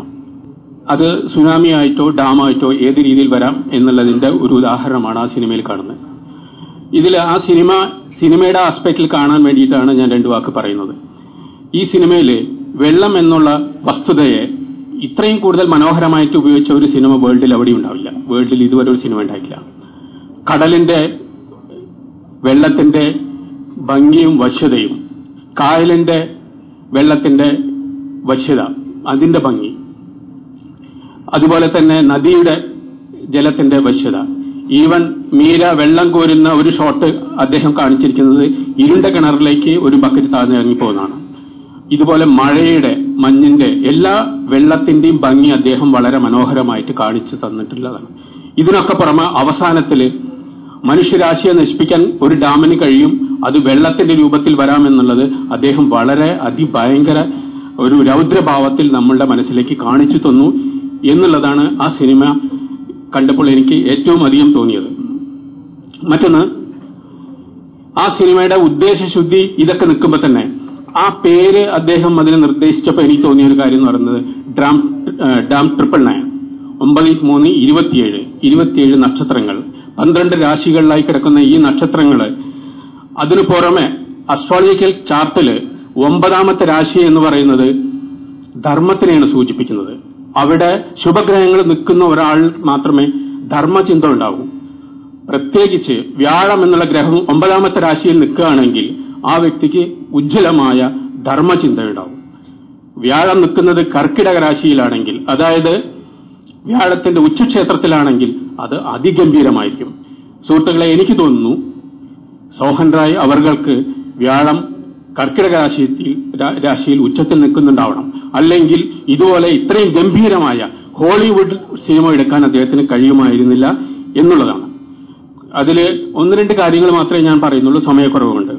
അത് സുനാമി ആയിട്ടോ ഡാമായിട്ടോ ഏത് രീതിയിൽ വരാം എന്നുള്ളതിന്റെ ഒരു ഉദാഹരണമാണ് ആ സിനിമയിൽ കാണുന്നത്. ഇതിൽ ആ സിനിമയുടെ ആസ്പെക്റ്റിൽ കാണാൻ വേണ്ടിയിട്ടാണ് ഞാൻ രണ്ടു വാക്ക് പറയുന്നത്. ഈ സിനിമയിൽ വെള്ളം എന്നുള്ള വസ്തുതയെ ഇത്രയും കൂടുതൽ മനോഹരമായിട്ട് ഉപയോഗിച്ച ഒരു സിനിമ വേൾഡിൽ എവിടെയും ഉണ്ടാവില്ല. വേൾഡിൽ ഇതുവരെ ഒരു സിനിമ ഉണ്ടായിട്ടില്ല. കടലിന്റെ വെള്ളത്തിന്റെ ഭംഗിയും വശ്യതയും, കായലിന്റെ വെള്ളത്തിന്റെ വശ്യത, അതിന്റെ ഭംഗി, അതുപോലെ തന്നെ നദിയുടെ ജലത്തിന്റെ വശ്യത, ഈവൻ മീര വെള്ളം കോരുന്ന ഒരു ഷോട്ട് അദ്ദേഹം കാണിച്ചിരിക്കുന്നത് ഇരുണ്ട കിണറിലേക്ക് ഒരു ബക്കറ്റ് താഴ്ന്നിറങ്ങിപ്പോകുന്നതാണ്. ഇതുപോലെ മഴയുടെ, മഞ്ഞിന്റെ, എല്ലാ വെള്ളത്തിന്റെയും ഭംഗി അദ്ദേഹം വളരെ മനോഹരമായിട്ട് കാണിച്ചു തന്നിട്ടുള്ളതാണ്. ഇതിനൊക്കെ പുറമെ അവസാനത്തില് മനുഷ്യരാശിയെ നശിപ്പിക്കാൻ ഒരു ഡാമിന് കഴിയും, അത് വെള്ളത്തിന്റെ രൂപത്തിൽ വരാമെന്നുള്ളത് അദ്ദേഹം വളരെ അതിഭയങ്കര ഒരു രൗദ്രഭാവത്തിൽ നമ്മളുടെ മനസ്സിലേക്ക് കാണിച്ചു തന്നു എന്നുള്ളതാണ് ആ സിനിമ കണ്ടപ്പോൾ എനിക്ക് ഏറ്റവും അധികം തോന്നിയത്. മറ്റൊന്ന്, ആ സിനിമയുടെ ഉദ്ദേശശുദ്ധി ഇതൊക്കെ നിൽക്കുമ്പോൾ തന്നെ ആ പേര് അദ്ദേഹം അതിനെ നിർദ്ദേശിച്ചപ്പോൾ എനിക്ക് തോന്നിയ ഒരു കാര്യം എന്ന് പറയുന്നത് ഡാം 999, 9×3 27 നക്ഷത്രങ്ങൾ, 12 രാശികളിലായി കിടക്കുന്ന ഈ നക്ഷത്രങ്ങള്, അതിനു പുറമെ അസ്ട്രോളജിക്കൽ ചാർട്ടില് 9ാമത്തെ രാശി എന്ന് പറയുന്നത് ധർമ്മത്തിനെയാണ് സൂചിപ്പിക്കുന്നത്. അവിടെ ശുഭഗ്രഹങ്ങൾ നിൽക്കുന്ന ഒരാൾ മാത്രമേ ധർമ്മചിന്ത ഉണ്ടാവൂ. പ്രത്യേകിച്ച് വ്യാഴം എന്നുള്ള ഗ്രഹം 9ാമത്തെ രാശിയിൽ നിൽക്കുകയാണെങ്കിൽ ആ വ്യക്തിക്ക് ഉജ്ജ്വലമായ ധർമ്മചിന്തയുണ്ടാവും. വ്യാഴം നിൽക്കുന്നത് കർക്കിടക രാശിയിലാണെങ്കിൽ, അതായത് വ്യാഴത്തിന്റെ ഉച്ചക്ഷേത്രത്തിലാണെങ്കിൽ അത് അതിഗംഭീരമായിരിക്കും. സുഹൃത്തുക്കളെ, എനിക്ക് തോന്നുന്നു സോഹൻ റായ് അവർക്ക് വ്യാഴം കർക്കിടക രാശിയിൽ ഉച്ചത്തിൽ നിൽക്കുന്നുണ്ടാവണം. അല്ലെങ്കിൽ ഇതുപോലെ ഇത്രയും ഗംഭീരമായ ഹോളിവുഡ് സിനിമ എടുക്കാൻ അദ്ദേഹത്തിന് കഴിയുമായിരുന്നില്ല എന്നുള്ളതാണ്. അതിൽ 1-2 കാര്യങ്ങൾ മാത്രമേ ഞാൻ പറയുന്നുള്ളൂ, സമയക്കുറവുകൊണ്ട്.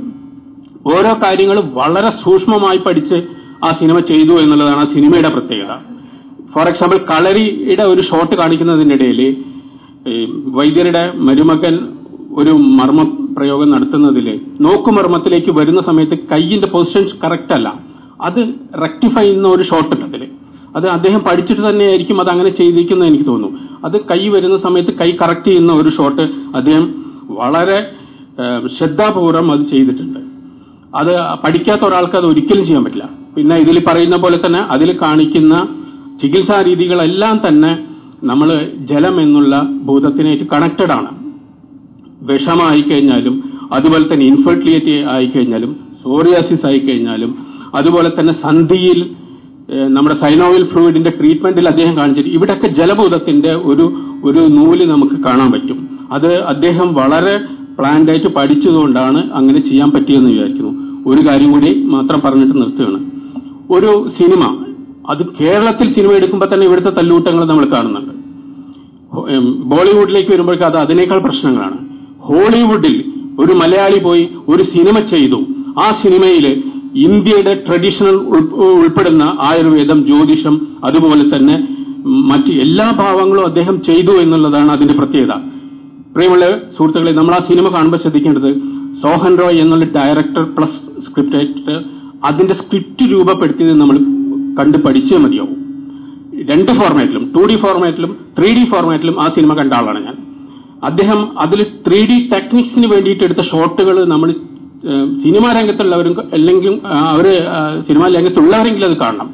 ഓരോ കാര്യങ്ങളും വളരെ സൂക്ഷ്മമായി പഠിച്ച് ആ സിനിമ ചെയ്തു എന്നുള്ളതാണ് ആ സിനിമയുടെ പ്രത്യേകത. ഫോർ എക്സാമ്പിൾ, കളരിയുടെ ഒരു ഷോട്ട് കാണിക്കുന്നതിനിടയിൽ വൈദ്യരുടെ മരുമകൻ ഒരു മർമ്മ പ്രയോഗം നടത്തുന്നതിൽ നോക്കുമർമ്മത്തിലേക്ക് വരുന്ന സമയത്ത് കൈയിന്റെ പൊസിഷൻ കറക്റ്റ് അല്ല, അത് റെക്ടിഫൈ ചെയ്യുന്ന ഒരു ഷോട്ട് ഉണ്ട് അതിൽ. അത് അദ്ദേഹം പഠിച്ചിട്ട് തന്നെയായിരിക്കും അത് അങ്ങനെ ചെയ്തിരിക്കുന്നത് എനിക്ക് തോന്നുന്നു. അത് കൈ വരുന്ന സമയത്ത് കൈ കറക്റ്റ് ചെയ്യുന്ന ഒരു ഷോട്ട് അദ്ദേഹം വളരെ ശ്രദ്ധാപൂർവം അത് ചെയ്തിട്ടുണ്ട്. അത് പഠിക്കാത്ത ഒരാൾക്ക് അത് ഒരിക്കലും ചെയ്യാൻ പറ്റില്ല. പിന്നെ ഇതിൽ പറയുന്ന പോലെ തന്നെ അതിൽ കാണിക്കുന്ന ചികിത്സാ രീതികളെല്ലാം തന്നെ നമ്മൾ ജലം എന്നുള്ള ഭൂതത്തിനായിട്ട് കണക്റ്റഡ് ആണ്. വിഷമായിക്കഴിഞ്ഞാലും, അതുപോലെ തന്നെ ഇൻഫെർട്ടിലിറ്റി ആയിക്കഴിഞ്ഞാലും, സോറിയാസിസ് ആയിക്കഴിഞ്ഞാലും, അതുപോലെ തന്നെ സന്ധിയിൽ നമ്മുടെ സൈനോവിൽ ഫ്ലൂയിഡിന്റെ ട്രീറ്റ്മെന്റിൽ അദ്ദേഹം കാണിച്ചിട്ട് ഇവിടെയൊക്കെ ജലഭൂതത്തിന്റെ ഒരു നൂല് നമുക്ക് കാണാൻ പറ്റും. അത് അദ്ദേഹം വളരെ പ്ലാൻഡ് ആയിട്ട് പഠിച്ചതുകൊണ്ടാണ് അങ്ങനെ ചെയ്യാൻ പറ്റിയെന്ന് വിചാരിക്കുന്നു. ഒരു കാര്യം കൂടി മാത്രം പറഞ്ഞിട്ട് നിർത്തുകയാണ്. ഒരു സിനിമ, അത് കേരളത്തിൽ സിനിമ എടുക്കുമ്പോൾ തന്നെ ഇവിടുത്തെ തല്ലൂട്ടങ്ങൾ നമ്മൾ കാണുന്നുണ്ട്. ബോളിവുഡിലേക്ക് വരുമ്പോഴേക്കും അത് അതിനേക്കാൾ പ്രശ്നങ്ങളാണ്. ഹോളിവുഡിൽ ഒരു മലയാളി പോയി ഒരു സിനിമ ചെയ്തു. ആ സിനിമയിൽ ഇന്ത്യയുടെ ട്രഡീഷണൽ ഉൾപ്പെടുന്ന ആയുർവേദം, ജ്യോതിഷം, അതുപോലെ തന്നെ മറ്റ് എല്ലാ ഭാവങ്ങളും അദ്ദേഹം ചെയ്തു എന്നുള്ളതാണ് അതിന്റെ പ്രത്യേകത. പ്രിയമുള്ള സുഹൃത്തുക്കളെ, നമ്മൾ ആ സിനിമ കാണുമ്പോൾ ശ്രദ്ധിക്കേണ്ടത് സോഹൻ റോയ് എന്നുള്ള ഡയറക്ടർ പ്ലസ് സ്ക്രിപ്റ്റ് റൈറ്റർ അതിന്റെ സ്ക്രിപ്റ്റ് രൂപപ്പെടുത്തിയത് നമ്മൾ കണ്ട് പഠിച്ചേ മതിയാവും. 2 ഫോർമാറ്റിലും, 2D ഫോർമാറ്റിലും 3D ഫോർമാറ്റിലും ആ സിനിമ കണ്ട ആളാണ് ഞാൻ. അദ്ദേഹം അതിൽ 3D ടെക്നിക്സിന് വേണ്ടിയിട്ട് എടുത്ത ഷോട്ടുകൾ നമ്മൾ സിനിമാ രംഗത്തുള്ളവരും അല്ലെങ്കിൽ അവര് സിനിമാ രംഗത്തുള്ളവരെങ്കിലും അത് കാണണം.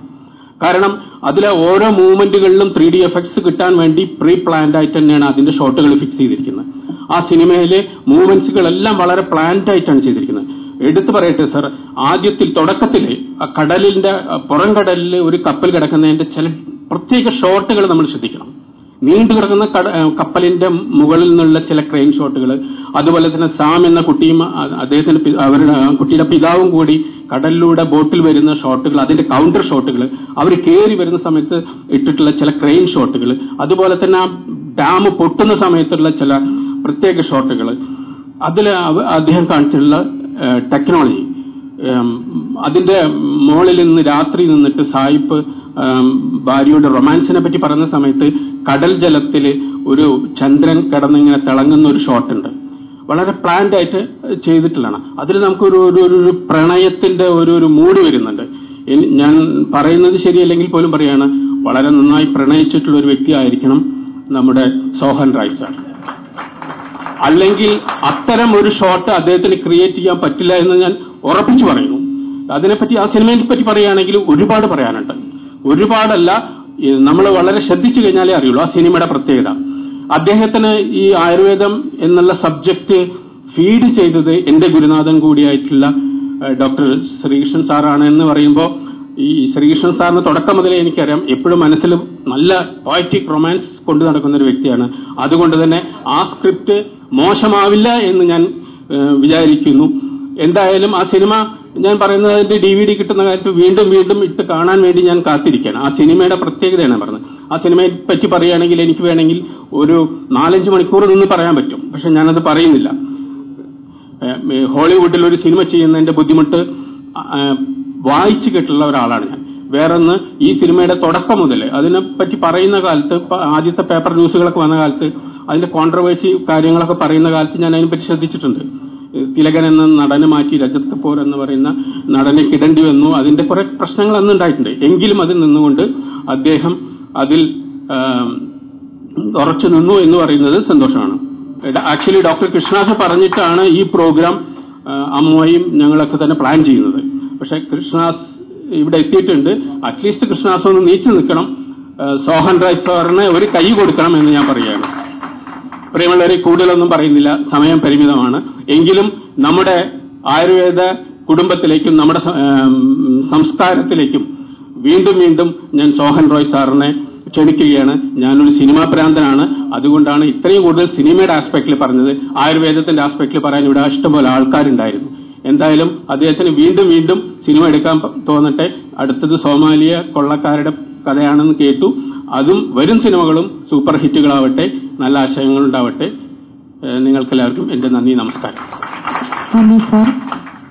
കാരണം അതിലെ ഓരോ മൂവ്മെന്റുകളിലും 3D എഫക്ട്സ് കിട്ടാൻ വേണ്ടി പ്രീ പ്ലാൻഡ് ആയിട്ട് തന്നെയാണ് അതിന്റെ ഷോട്ടുകൾ ഫിക്സ് ചെയ്തിരിക്കുന്നത്. ആ സിനിമയിലെ മൂവ്മെന്റ്സുകളെല്ലാം വളരെ പ്ലാൻഡ് ആയിട്ടാണ് ചെയ്തിരിക്കുന്നത്. എടുത്തു പറയട്ടെ സർ, ആദ്യത്തിൽ തുടക്കത്തിൽ കടലിന്റെ പുറം കടലിൽ ഒരു കപ്പൽ കിടക്കുന്നതിന്റെ ചില പ്രത്യേക ഷോട്ടുകൾ നമ്മൾ ശ്രദ്ധിക്കണം. നീണ്ടു കിടക്കുന്ന കപ്പലിന്റെ മുകളിൽ നിന്നുള്ള ചില ക്രെയിൻ ഷോട്ടുകൾ, അതുപോലെ തന്നെ സാം എന്ന കുട്ടിയും അദ്ദേഹത്തിന്റെ അവരുടെ കുട്ടിയുടെ പിതാവും കൂടി കടലിലൂടെ ബോട്ടിൽ വരുന്ന ഷോട്ടുകൾ, അതിന്റെ കൗണ്ടർ ഷോട്ടുകൾ, അവർ കയറി വരുന്ന സമയത്ത് ഇട്ടിട്ടുള്ള ചില ക്രെയിൻ ഷോട്ടുകൾ, അതുപോലെ തന്നെ ആ ഡാം പൊട്ടുന്ന സമയത്തുള്ള ചില പ്രത്യേക ഷോട്ടുകൾ, അതിൽ അദ്ദേഹം കാണിച്ചിട്ടുള്ള ടെക്നോളജി, അതിന്റെ മുകളിൽ നിന്ന് രാത്രി നിന്നിട്ട് സായിപ്പ് ഭാര്യയുടെ റൊമാൻസിനെ പറ്റി പറയുന്ന സമയത്ത് കടൽ ജലത്തിൽ ഒരു ചന്ദ്രൻ കിടന്നിങ്ങനെ തിളങ്ങുന്ന ഒരു ഷോട്ടുണ്ട്. വളരെ പ്ലാൻഡ് ആയിട്ട് ചെയ്തിട്ടുള്ളതാണ്. അതിൽ നമുക്കൊരു ഒരു പ്രണയത്തിന്റെ ഒരു മൂഡ് വരുന്നുണ്ട്. ഞാൻ പറയുന്നത് ശരിയല്ലെങ്കിൽ പോലും പറയാണ്, വളരെ നന്നായി പ്രണയിച്ചിട്ടുള്ള ഒരു വ്യക്തിയായിരിക്കണം നമ്മുടെ സോഹൻ റോയ് സാർ. അല്ലെങ്കിൽ അത്തരം ഒരു ഷോട്ട് അദ്ദേഹത്തിന് ക്രിയേറ്റ് ചെയ്യാൻ പറ്റില്ല എന്ന് ഞാൻ ഉറപ്പിച്ചു പറയുന്നു. അതിനെപ്പറ്റി, ആ സിനിമയെ പറ്റി പറയുകയാണെങ്കിൽ ഒരുപാട് പറയാനുണ്ട്. ഒരുപാടല്ല, നമ്മൾ വളരെ ശ്രദ്ധിച്ചു കഴിഞ്ഞാലേ അറിയുള്ളൂ ആ സിനിമയുടെ പ്രത്യേകത. അദ്ദേഹത്തിന് ഈ ആയുർവേദം എന്നുള്ള സബ്ജക്ട് ഫീഡ് ചെയ്തത് എന്റെ ഗുരുനാഥൻ കൂടിയായിട്ടുള്ള ഡോക്ടർ ശ്രീകൃഷ്ണൻ സാറാണ് എന്ന് പറയുമ്പോൾ, ഈ ശ്രീകൃഷ്ണൻ സാറിന് തുടക്കം മുതലേ എനിക്കറിയാം, എപ്പോഴും മനസ്സിൽ നല്ല പോയറ്റിക് റൊമാൻസ് കൊണ്ടു നടക്കുന്ന ഒരു വ്യക്തിയാണ്. അതുകൊണ്ട് തന്നെ ആ സ്ക്രിപ്റ്റ് മോശമാവില്ല എന്ന് ഞാൻ വിചാരിക്കുന്നു. എന്തായാലും ആ സിനിമ ഞാൻ പറയുന്നതിന്റെ DVD കിട്ടുന്ന കാര്യത്തിൽ വീണ്ടും വീണ്ടും ഇട്ട് കാണാൻ വേണ്ടി ഞാൻ കാത്തിരിക്കുകയാണ്. ആ സിനിമയുടെ പ്രത്യേകതയാണ് പറഞ്ഞത്. ആ സിനിമയെ പറ്റി പറയുകയാണെങ്കിൽ എനിക്ക് വേണമെങ്കിൽ ഒരു 4-5 മണിക്കൂർ നിന്ന് പറയാൻ പറ്റും. പക്ഷെ ഞാനത് പറയുന്നില്ല. ഹോളിവുഡിൽ ഒരു സിനിമ ചെയ്യുന്നതിന്റെ ബുദ്ധിമുട്ട് വായിച്ചു കേട്ടുള്ള ഒരാളാണ് ഞാൻ. വേറൊന്ന്, ഈ സിനിമയുടെ തുടക്കം മുതൽ അതിനെപ്പറ്റി പറയുന്ന കാലത്ത്, ആദ്യത്തെ പേപ്പർ ന്യൂസുകളൊക്കെ വന്ന കാലത്ത്, അതിന്റെ കോൺട്രവേഴ്സി കാര്യങ്ങളൊക്കെ പറയുന്ന കാലത്ത് ഞാൻ അതിനെപ്പറ്റി ശ്രദ്ധിച്ചിട്ടുണ്ട്. തിലകൻ എന്ന നടനെ മാറ്റി രജത് കപൂർ എന്ന് പറയുന്ന നടനെ കിടേണ്ടി വന്നു. അതിന്റെ കുറെ പ്രശ്നങ്ങൾ അന്ന് ഉണ്ടായിട്ടുണ്ട്. എങ്കിലും അതിൽ നിന്നുകൊണ്ട് അദ്ദേഹം അതിൽ ഉറച്ചു നിന്നു എന്ന് പറയുന്നത് സന്തോഷമാണ്. ആക്ച്വലി ഡോക്ടർ കൃഷ്ണദാസ് പറഞ്ഞിട്ടാണ് ഈ പ്രോഗ്രാം അമ്മയും ഞങ്ങളൊക്കെ തന്നെ പ്ലാൻ ചെയ്യുന്നത്. പക്ഷെ കൃഷ്ണദാസ് ഇവിടെ എത്തിയിട്ടുണ്ട്. അറ്റ്ലീസ്റ്റ് കൃഷ്ണദാസ് ഒന്ന് നീച്ചു നിൽക്കണം, സോഹൻ റോയ് സാറിന് ഒരു കൈ കൊടുക്കണം എന്ന് ഞാൻ പറയുകയാണ്. പ്രിയമുള്ളവരെ, കൂടുതലൊന്നും പറയുന്നില്ല, സമയം പരിമിതമാണ്. എങ്കിലും നമ്മുടെ ആയുർവേദ കുടുംബത്തിലേക്കും നമ്മുടെ സംസ്കാരത്തിലേക്കും വീണ്ടും വീണ്ടും ഞാൻ സോഹൻ റോയ് സാറിനെ ക്ഷണിക്കുകയാണ്. ഞാനൊരു സിനിമാ പ്രാന്തനാണ്. അതുകൊണ്ടാണ് ഇത്രയും കൂടുതൽ സിനിമയുടെ ആസ്പെക്റ്റിൽ പറഞ്ഞത്. ആയുർവേദത്തിന്റെ ആസ്പെക്റ്റിൽ പറയാൻ ഇവിടെ ഇഷ്ടംപോലെ ആൾക്കാരുണ്ടായിരുന്നു. എന്തായാലും അദ്ദേഹത്തിന് വീണ്ടും വീണ്ടും സിനിമ എടുക്കാൻ തോന്നട്ടെ. അടുത്തത് സോമാലിയ കൊള്ളക്കാരുടെ കഥയാണെന്ന് കേട്ടു. അതും വരും സിനിമകളും സൂപ്പർ ഹിറ്റുകളാവട്ടെ, നല്ല ആശയങ്ങളുണ്ടാവട്ടെ. നിങ്ങൾക്കെല്ലാവർക്കും എന്റെ നന്ദി, നമസ്കാരം.
നന്ദി sir.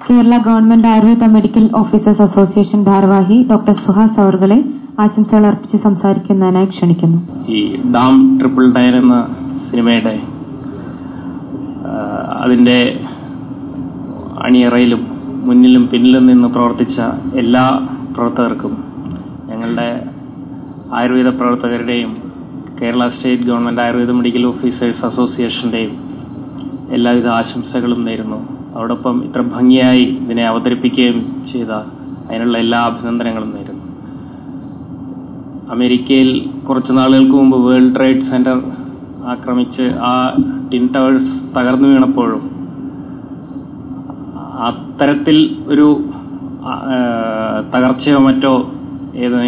Kerala government Ayurveda medical officers association ഭാരവാഹി ഡോക്ടർ സുഹാസ് അവർകളെ ആശംസകൾ അർപ്പിച്ച് സംസാരിക്കുന്നതിനായി ക്ഷണിക്കുന്നു.
ഈ ഡാം 999 എന്ന സിനിമയുടെ അതിന്റെ അണിയറയിലും മുന്നിലും പിന്നിലും നിന്ന് പ്രവർത്തിച്ച എല്ലാ പ്രവർത്തകർക്കും, ഞങ്ങളുടെ ആയുർവേദ പ്രവർത്തകരുടെയും Kerala state government Ayurveda medical officers അസോസിയേഷന്റെയും എല്ലാവിധ ആശംസകളും നേരുന്നു. അതോടൊപ്പം ഇത്ര ഭംഗിയായി ഇതിനെ അവതരിപ്പിക്കുകയും ചെയ്ത അതിനുള്ള എല്ലാ അഭിനന്ദനങ്ങളും നേരുന്നു. അമേരിക്കയിൽ കുറച്ചു നാളുകൾക്ക് മുമ്പ് വേൾഡ് ട്രേഡ് സെന്റർ ആക്രമിച്ച് ആ ടിൻ ടവേഴ്സ് തകർന്നു വീണപ്പോഴും അത്തരത്തിൽ ഒരു തകർച്ചയോ മറ്റോ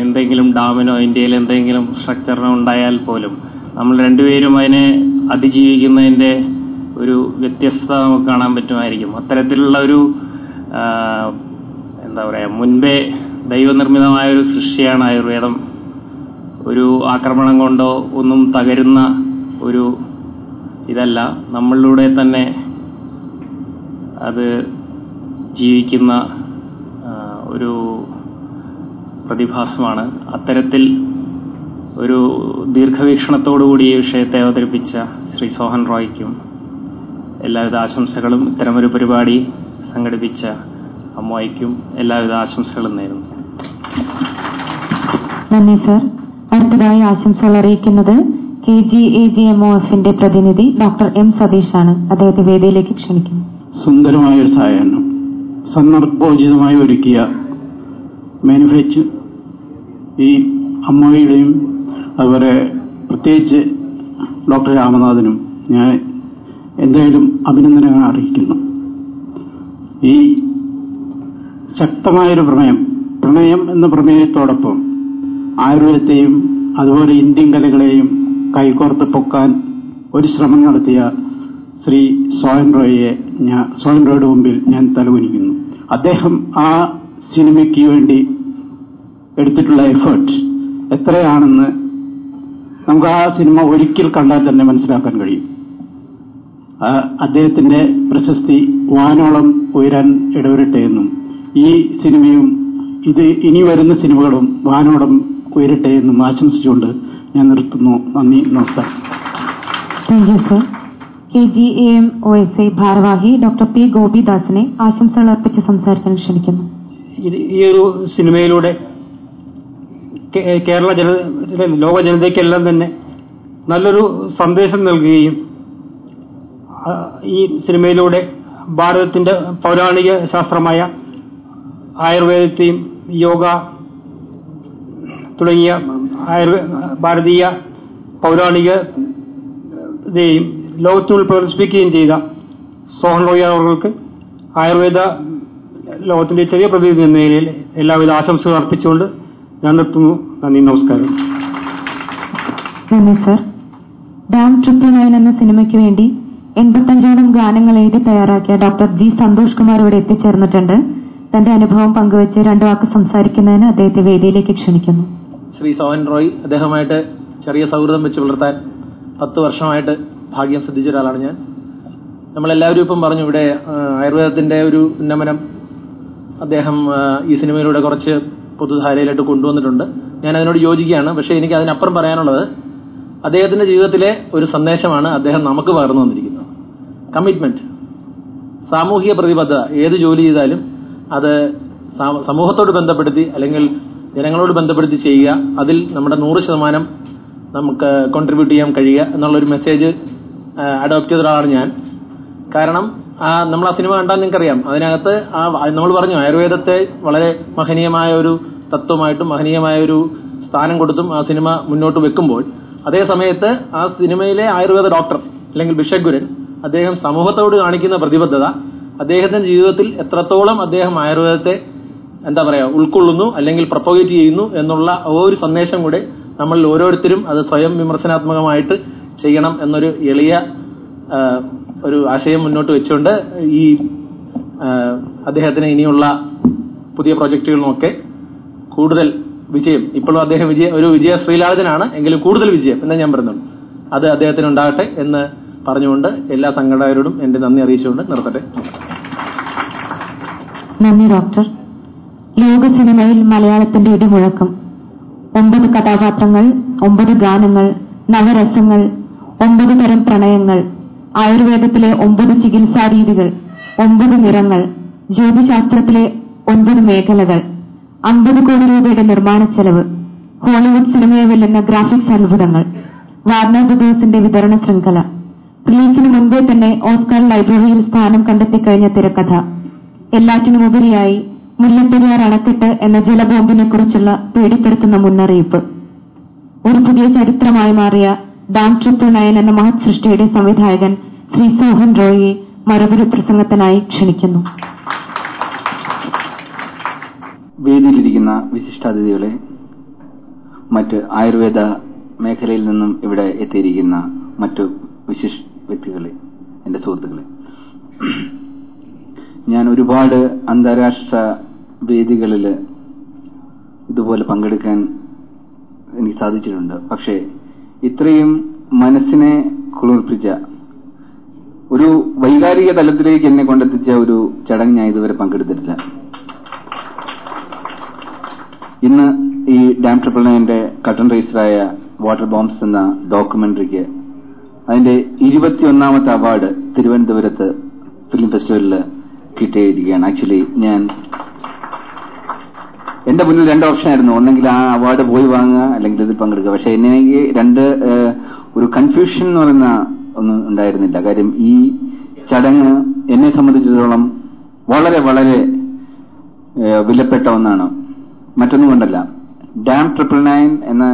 എന്തെങ്കിലും ഡാമിനോ ഇന്ത്യയിൽ എന്തെങ്കിലും സ്ട്രക്ചറിനോ ഉണ്ടായാൽ പോലും നമ്മൾ രണ്ടുപേരും അതിനെ അതിജീവിക്കുന്നതിന്റെ ഒരു വ്യത്യസ്തത നമുക്ക് കാണാൻ പറ്റുമായിരിക്കും. അത്തരത്തിലുള്ള ഒരു എന്താ പറയാ, മുൻപേ ദൈവനിർമ്മിതമായ ഒരു സൃഷ്ടിയാണ് ആയുർവേദം. ഒരു ആക്രമണം കൊണ്ടോ ഒന്നും തകരുന്ന ഒരു ഇതല്ല, നമ്മളിലൂടെ തന്നെ അത് ജീവിക്കുന്ന ഒരു പ്രതിഭാസമാണ്. അത്തരത്തിൽ ഒരു ദീർഘവീക്ഷണത്തോടുകൂടി ഈ വിഷയത്തെ അവതരിപ്പിച്ച ശ്രീ സോഹൻ റോയ്ക്കും എല്ലാവിധ ആശംസകളും, ഇത്തരമൊരു പരിപാടി സംഘടിപ്പിച്ച അമ്മയ്ക്കും എല്ലാവിധ ആശംസകളും നേരുന്നു.
നന്ദി സർ. അടുത്തതായി ആശംസകൾ അറിയിക്കുന്നത് KGAGMOFന്റെ പ്രതിനിധി ഡോക്ടർ M സതീഷാണ്. അദ്ദേഹത്തെ വേദിയിലേക്ക് ക്ഷണിക്കുന്നു.
സുന്ദരമായ ഒരു സായാഹ്നം സന്ദർഭോചിതമായി ഒരുക്കിയ മാനുഫാക്ചർ ഈ അമ്മയുടെയും അതുപോലെ പ്രത്യേകിച്ച് ഡോക്ടർ രാമനാഥനും ഞാൻ എന്തായാലും അഭിനന്ദനങ്ങൾ അറിയിക്കുന്നു. ഈ ശക്തമായൊരു പ്രണയം എന്ന പ്രമേയത്തോടൊപ്പം ആയുർവേദത്തെയും അതുപോലെ ഇന്ത്യൻ കലകളെയും കൈകോർത്ത് പൊക്കാൻ ഒരു ശ്രമം നടത്തിയ ശ്രീ സോഹൻ റോയുടെ മുമ്പിൽ ഞാൻ തലകുനിക്കുന്നു. അദ്ദേഹം ആ സിനിമയ്ക്ക് വേണ്ടി എടുത്തിട്ടുള്ള എഫേർട്ട് എത്രയാണെന്ന് നമുക്ക് ആ സിനിമ ഒരിക്കൽ കണ്ടാൽ തന്നെ മനസ്സിലാക്കാൻ കഴിയും. അദ്ദേഹത്തിന്റെ പ്രശസ്തി വാനോളം ഉയരാൻ ഇടവരട്ടെ എന്നും ഈ സിനിമയും ഇനി വരുന്ന സിനിമകളും വാനോളം ഉയരട്ടെ എന്നും ആശംസിച്ചുകൊണ്ട് ഞാൻ നിർത്തുന്നു. നന്ദി, നമസ്കാരം.
Thank you sir. KGAMOSA ഭാരവാഹി ഡോക്ടർ പി ഗോപിദാസിനെ ആശംസകൾ അർപ്പിച്ച് സംസാരിക്കാൻ ക്ഷണിക്കുന്നു.
ഈ ഒരു സിനിമയിലൂടെ കേരള ലോക ജനതയ്ക്കെല്ലാം തന്നെ നല്ലൊരു സന്ദേശം നൽകുകയും ഈ സിനിമയിലൂടെ ഭാരതത്തിന്റെ പൗരാണിക ശാസ്ത്രമായ ആയുർവേദത്തെയും യോഗ തുടങ്ങിയ ഭാരതീയ പൗരാണികതയെയും ലോകത്തിൽ പ്രദർശിപ്പിക്കുകയും ചെയ്ത സോഹൻ റോയ് അവർക്ക് ആയുർവേദ ലോകത്തിന്റെ ചെറിയ പ്രതിനിധി എന്ന നിലയിൽ എല്ലാവിധ ആശംസകൾ അർപ്പിച്ചുകൊണ്ട് ഞാൻ നിർത്തുന്നു. നന്ദി, നമസ്കാരം.
നന്ദി സർ. ഡാം 999 എന്ന സിനിമയ്ക്ക് വേണ്ടി 85ഓളം ഗാനങ്ങൾ എഴുതി തയ്യാറാക്കിയ ഡോക്ടർ ജി സന്തോഷ് കുമാർ ഇവിടെ എത്തിച്ചേർന്നിട്ടുണ്ട്. തന്റെ അനുഭവം പങ്കുവച്ച് 2 വാക്ക് സംസാരിക്കുന്നതിന് അദ്ദേഹത്തെ വേദിയിലേക്ക് ക്ഷണിക്കുന്നു.
ശ്രീ സോഹൻ റോയ്, അദ്ദേഹമായിട്ട് ചെറിയ സൗഹൃദം വെച്ച് പുലർത്താൻ 10 വർഷമായിട്ട് ഭാഗ്യം സിദ്ധിച്ച ഒരാളാണ് ഞാൻ. നമ്മളെല്ലാവരും ഇപ്പം പറഞ്ഞു ഇവിടെ ആയുർവേദത്തിന്റെ ഒരു ഉന്നമനം അദ്ദേഹം ഈ സിനിമയിലൂടെ കുറച്ച് പൊതുധാരയിലായിട്ട് കൊണ്ടുവന്നിട്ടുണ്ട്. ഞാൻ അതിനോട് യോജിക്കുകയാണ്. പക്ഷേ എനിക്ക് അതിനപ്പുറം പറയാനുള്ളത് അദ്ദേഹത്തിന്റെ ജീവിതത്തിലെ ഒരു സന്ദേശമാണ് അദ്ദേഹം നമുക്ക് പകർന്നു വന്നിരിക്കുന്നത്. കമ്മിറ്റ്മെന്റ്, സാമൂഹിക പ്രതിബദ്ധത. ഏത് ജോലി ചെയ്താലും അത് സമൂഹത്തോട് ബന്ധപ്പെടുത്തി അല്ലെങ്കിൽ ജനങ്ങളോട് ബന്ധപ്പെടുത്തി ചെയ്യുക, അതിൽ നമ്മുടെ 100% നമുക്ക് കോൺട്രിബ്യൂട്ട് ചെയ്യാൻ കഴിയുക എന്നുള്ളൊരു മെസ്സേജ് അഡോപ്റ്റ് ചെയ്ത ഒരാളാണ് ഞാൻ. കാരണം നമ്മൾ ആ സിനിമ കണ്ടാൽ നിങ്ങൾക്കറിയാം, അതിനകത്ത് നമ്മൾ പറഞ്ഞു ആയുർവേദത്തെ വളരെ മഹനീയമായ ഒരു തത്വമായിട്ടും മഹനീയമായ ഒരു സ്ഥാനം കൊടുത്തും ആ സിനിമ മുന്നോട്ട് വെക്കുമ്പോൾ അതേ സമയത്ത് ആ സിനിമയിലെ ആയുർവേദ ഡോക്ടർ അല്ലെങ്കിൽ ഭിഷഗ്വരൻ അദ്ദേഹം സമൂഹത്തോട് കാണിക്കുന്ന പ്രതിബദ്ധത, അദ്ദേഹത്തിന്റെ ജീവിതത്തിൽ എത്രത്തോളം അദ്ദേഹം ആയുർവേദത്തെ ഉൾക്കൊള്ളുന്നു അല്ലെങ്കിൽ പ്രൊപ്പഗേറ്റ് ചെയ്യുന്നു എന്നുള്ള ഒരു സന്ദേശം കൂടെ നമ്മൾ ഓരോരുത്തരും അത് സ്വയം വിമർശനാത്മകമായിട്ട് ചെയ്യണം എന്നൊരു എളിയ ഒരു ആശയം മുന്നോട്ട് വെച്ചുകൊണ്ട് ഈ അദ്ദേഹത്തിന് ഇനിയുള്ള പുതിയ പ്രൊജക്ടുകളിലുമൊക്കെ കൂടുതൽ വിജയം, ഇപ്പോഴും അദ്ദേഹം ഒരു വിജയ ശ്രീലാളിതനാണ് എങ്കിലും കൂടുതൽ വിജയം എന്ന് ഞാൻ പറയുന്നുള്ളൂ, അത് അദ്ദേഹത്തിന് ഉണ്ടാകട്ടെ എന്ന് പറഞ്ഞുകൊണ്ട് എല്ലാ സംഘടകരോടും എന്റെ നന്ദി അറിയിച്ചുകൊണ്ട് നിർത്തട്ടെ.
നന്ദി ഡോക്ടർ. ലോക സിനിമയിൽ മലയാളത്തിന്റെ ഇടിമുഴക്കം. 9 കഥാപാത്രങ്ങൾ, 9 ഗാനങ്ങൾ, നവരസങ്ങൾ, 9 തരം പ്രണയങ്ങൾ, ആയുർവേദത്തിലെ 9 ചികിത്സാ രീതികൾ, 9 നിറങ്ങൾ, ജ്യോതിശാസ്ത്രത്തിലെ 9 മേഖലകൾ, 50 കോടി രൂപയുടെ നിർമ്മാണ ചെലവ്, ഹോളിവുഡ് സിനിമയെ വെല്ലുന്ന ഗ്രാഫിക്സ് അത്ഭുതങ്ങൾ, വാർണർ ബ്രദേഴ്സിന്റെ വിതരണ ശൃംഖല, റിലീസിന് മുൻപേ തന്നെ ഓസ്കാർ ലൈബ്രറിയിൽ സ്ഥാനം കണ്ടെത്തിക്കഴിഞ്ഞ തിരക്കഥ, എല്ലാറ്റിനുമുപരിയായി മുല്ലപ്പെരിയാർ അണക്കെട്ട് എന്ന ജലബോംബിനെ കുറിച്ചുള്ള പേടിപ്പെടുത്തുന്ന മുന്നറിയിപ്പ്. ഒരു പുതിയ ചരിത്രമായി മാറിയ ഡാം 999 എന്ന മഹത് സൃഷ്ടിയുടെ സംവിധായകൻ ശ്രീ സോഹൻ റോയിയെ മറുപടി പ്രസംഗത്തിനായി ക്ഷണിക്കുന്നു.
വേദിയിലിരിക്കുന്ന വിശിഷ്ടാതിഥികളെ, മറ്റ് ആയുർവേദ മേഖലയിൽ നിന്നും ഇവിടെ എത്തിയിരിക്കുന്ന മറ്റു വ്യക്തികളെ, എന്റെ സുഹൃത്തുക്കളെ, ഞാൻ ഒരുപാട് അന്താരാഷ്ട്ര വേദികളിൽ ഇതുപോലെ പങ്കെടുക്കാൻ എനിക്ക് സാധിച്ചിട്ടുണ്ട്. പക്ഷേ ഇത്രയും മനസ്സിനെ കുളിർപ്പിച്ച ഒരു വൈകാരിക തലത്തിലേക്ക് എന്നെ കൊണ്ടെത്തിച്ച ഒരു ചടങ്ങ് ഞാൻ ഇതുവരെ പങ്കെടുത്തിട്ടില്ല. ഇന്ന് ഈ ഡാം 999 കട്ടൺ റൈസറായ വാട്ടർ ബോംബ്സ് എന്ന ഡോക്യുമെന്ററിക്ക് അതിന്റെ 21ാമത്തെ അവാർഡ് തിരുവനന്തപുരത്ത് ഫിലിം ഫെസ്റ്റിവലിൽ കിട്ടിയിരിക്കുകയാണ്. ആക്ച്വലി എന്റെ മുന്നിൽ 2 ഓപ്ഷൻ ആയിരുന്നു. ഒന്നെങ്കിൽ ആ അവാർഡ് പോയി വാങ്ങുക അല്ലെങ്കിൽ ഇതിൽ പങ്കെടുക്കുക. പക്ഷെ എനിക്ക് ഒരു കൺഫ്യൂഷൻ എന്ന് പറയുന്ന ഒന്നും ഉണ്ടായിരുന്നില്ല. കാര്യം ഈ ചടങ്ങ് എന്നെ സംബന്ധിച്ചിടത്തോളം വളരെ വളരെ വിലപ്പെട്ട ഒന്നാണ്. മറ്റൊന്നും കൊണ്ടല്ല, ഡാം 999 എന്ന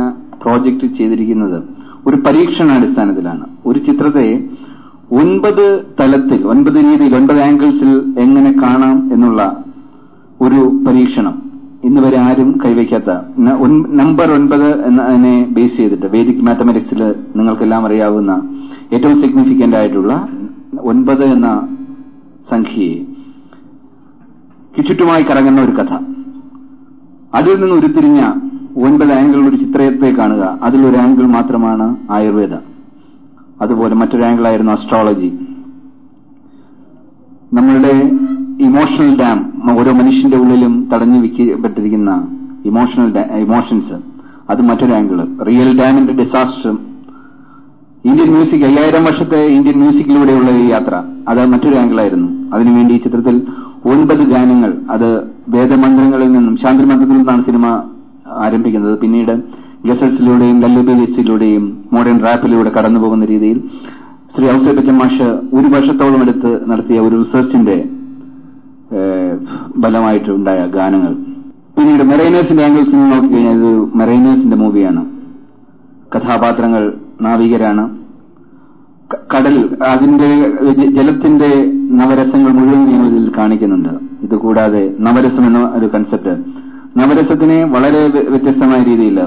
പ്രോജക്റ്റ് ചെയ്തിരിക്കുന്നത് ഒരു പരീക്ഷണാടിസ്ഥാനത്തിലാണ്. ഒരു ചിത്രത്തെ 9 തലത്തിൽ, 9 രീതിയിൽ, 9 ആംഗിൾസിൽ എങ്ങനെ കാണാം എന്നുള്ള ഒരു പരീക്ഷണം ഇന്ന് വരെ ആരും കൈവയ്ക്കാത്ത നമ്പർ 9 എന്നതിനെ ബേസ് ചെയ്തിട്ട് വേദിക് മാത്തമാറ്റിക്സിൽ നിങ്ങൾക്കെല്ലാം അറിയാവുന്ന ഏറ്റവും സിഗ്നിഫിക്കന്റ് ആയിട്ടുള്ള 9 എന്ന സംഖ്യയെ ചുറ്റുമായി കറങ്ങുന്ന ഒരു കഥ, അതിൽ നിന്ന് ഉരുത്തിരിഞ്ഞ 9 ആംഗിൾ ഒരു ചിത്രത്തെ കാണുക. അതിലൊരു ആംഗിൾ മാത്രമാണ് ആയുർവേദ. അതുപോലെ മറ്റൊരു ആംഗിളായിരുന്നു അസ്ട്രോളജി. നമ്മളുടെ ഇമോഷണൽ ഡാം, ഓരോ മനുഷ്യന്റെ ഉള്ളിലും തടഞ്ഞു വെക്കപ്പെട്ടിരിക്കുന്ന ഇമോഷൻസ്, അത് മറ്റൊരു ആംഗിള്. റിയൽ ഡാമിന്റെ ഡിസാസ്റ്റർ, ഇന്ത്യൻ മ്യൂസിക്, 5000 വർഷത്തെ ഇന്ത്യൻ മ്യൂസിക്കിലൂടെയുള്ള ഈ യാത്ര, അത് മറ്റൊരു ആംഗിളായിരുന്നു. അതിനുവേണ്ടി ഈ ചിത്രത്തിൽ 9 ഗാനങ്ങൾ, അത് വേദമന്ത്രങ്ങളിൽ നിന്നും ശാന്തിമന്ത്രത്തിൽ നിന്നാണ് സിനിമ ആരംഭിക്കുന്നത്. പിന്നീട് ഗസൽസിലൂടെയും ലല്ലുബേസിലൂടെയും മോഡേൺ റാപ്പിലൂടെ കടന്നുപോകുന്ന രീതിയിൽ ശ്രീ ഔസേപ്പച്ചൻ മാഷ് 1 വർഷത്തോളം എടുത്ത് നടത്തിയ ഒരു റിസർച്ചിന്റെ ഫലമായിട്ട് ഉണ്ടായ ഗാനങ്ങൾ. പിന്നീട് മെറൈനേഴ്സിന്റെ ആംഗിൾസ് നോക്കിക്കഴിഞ്ഞാൽ ഇത് മെറൈനേഴ്സിന്റെ മൂവിയാണ്. കഥാപാത്രങ്ങൾ നാവികരാണ്. കടൽ, അതിന്റെ ജലത്തിന്റെ നവരസങ്ങൾ മുഴുവൻ ഞങ്ങൾ ഇതിൽ കാണിക്കുന്നുണ്ട്. ഇതുകൂടാതെ നവരസം എന്ന ഒരു കൺസെപ്റ്റ്, നവരസത്തിനെ വളരെ വ്യത്യസ്തമായ രീതിയിൽ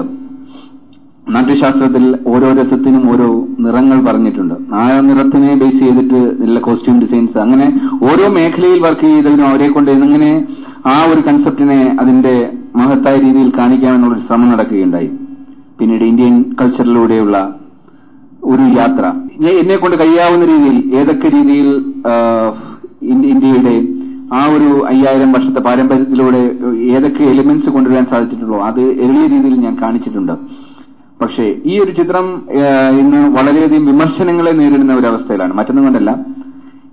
നാട്യശാസ്ത്രത്തിൽ ഓരോ രസത്തിനും ഓരോ നിറങ്ങൾ പറഞ്ഞിട്ടുണ്ട്. ആ നിറത്തിനെ ബേസ് ചെയ്തിട്ട് നല്ല കോസ്റ്റ്യൂം ഡിസൈൻസ്, അങ്ങനെ ഓരോ മേഖലയിൽ വർക്ക് ചെയ്തതിനും അവരെ കൊണ്ട് എങ്ങനെ ആ ഒരു കൺസെപ്റ്റിനെ അതിന്റെ മഹത്തായ രീതിയിൽ കാണിക്കാമെന്നുള്ളൊരു ശ്രമം നടക്കുകയുണ്ടായി. പിന്നീട് ഇന്ത്യൻ കൾച്ചറിലൂടെയുള്ള ഒരു യാത്ര, എന്നെ കൊണ്ട് കഴിയാവുന്ന രീതിയിൽ ഏതൊക്കെ രീതിയിൽ ഇന്ത്യയുടെ ആ ഒരു 5000 വർഷത്തെ പാരമ്പര്യത്തിലൂടെ ഏതൊക്കെ എലിമെന്റ്സ് കൊണ്ടുവരാൻ സാധിച്ചിട്ടുള്ളൂ അത് എളിയ രീതിയിൽ ഞാൻ കാണിച്ചിട്ടുണ്ട്. പക്ഷേ ഈ ഒരു ചിത്രം ഇന്ന് വളരെയധികം വിമർശനങ്ങളെ നേരിടുന്ന ഒരവസ്ഥയിലാണ്. മറ്റൊന്നും കൊണ്ടല്ല,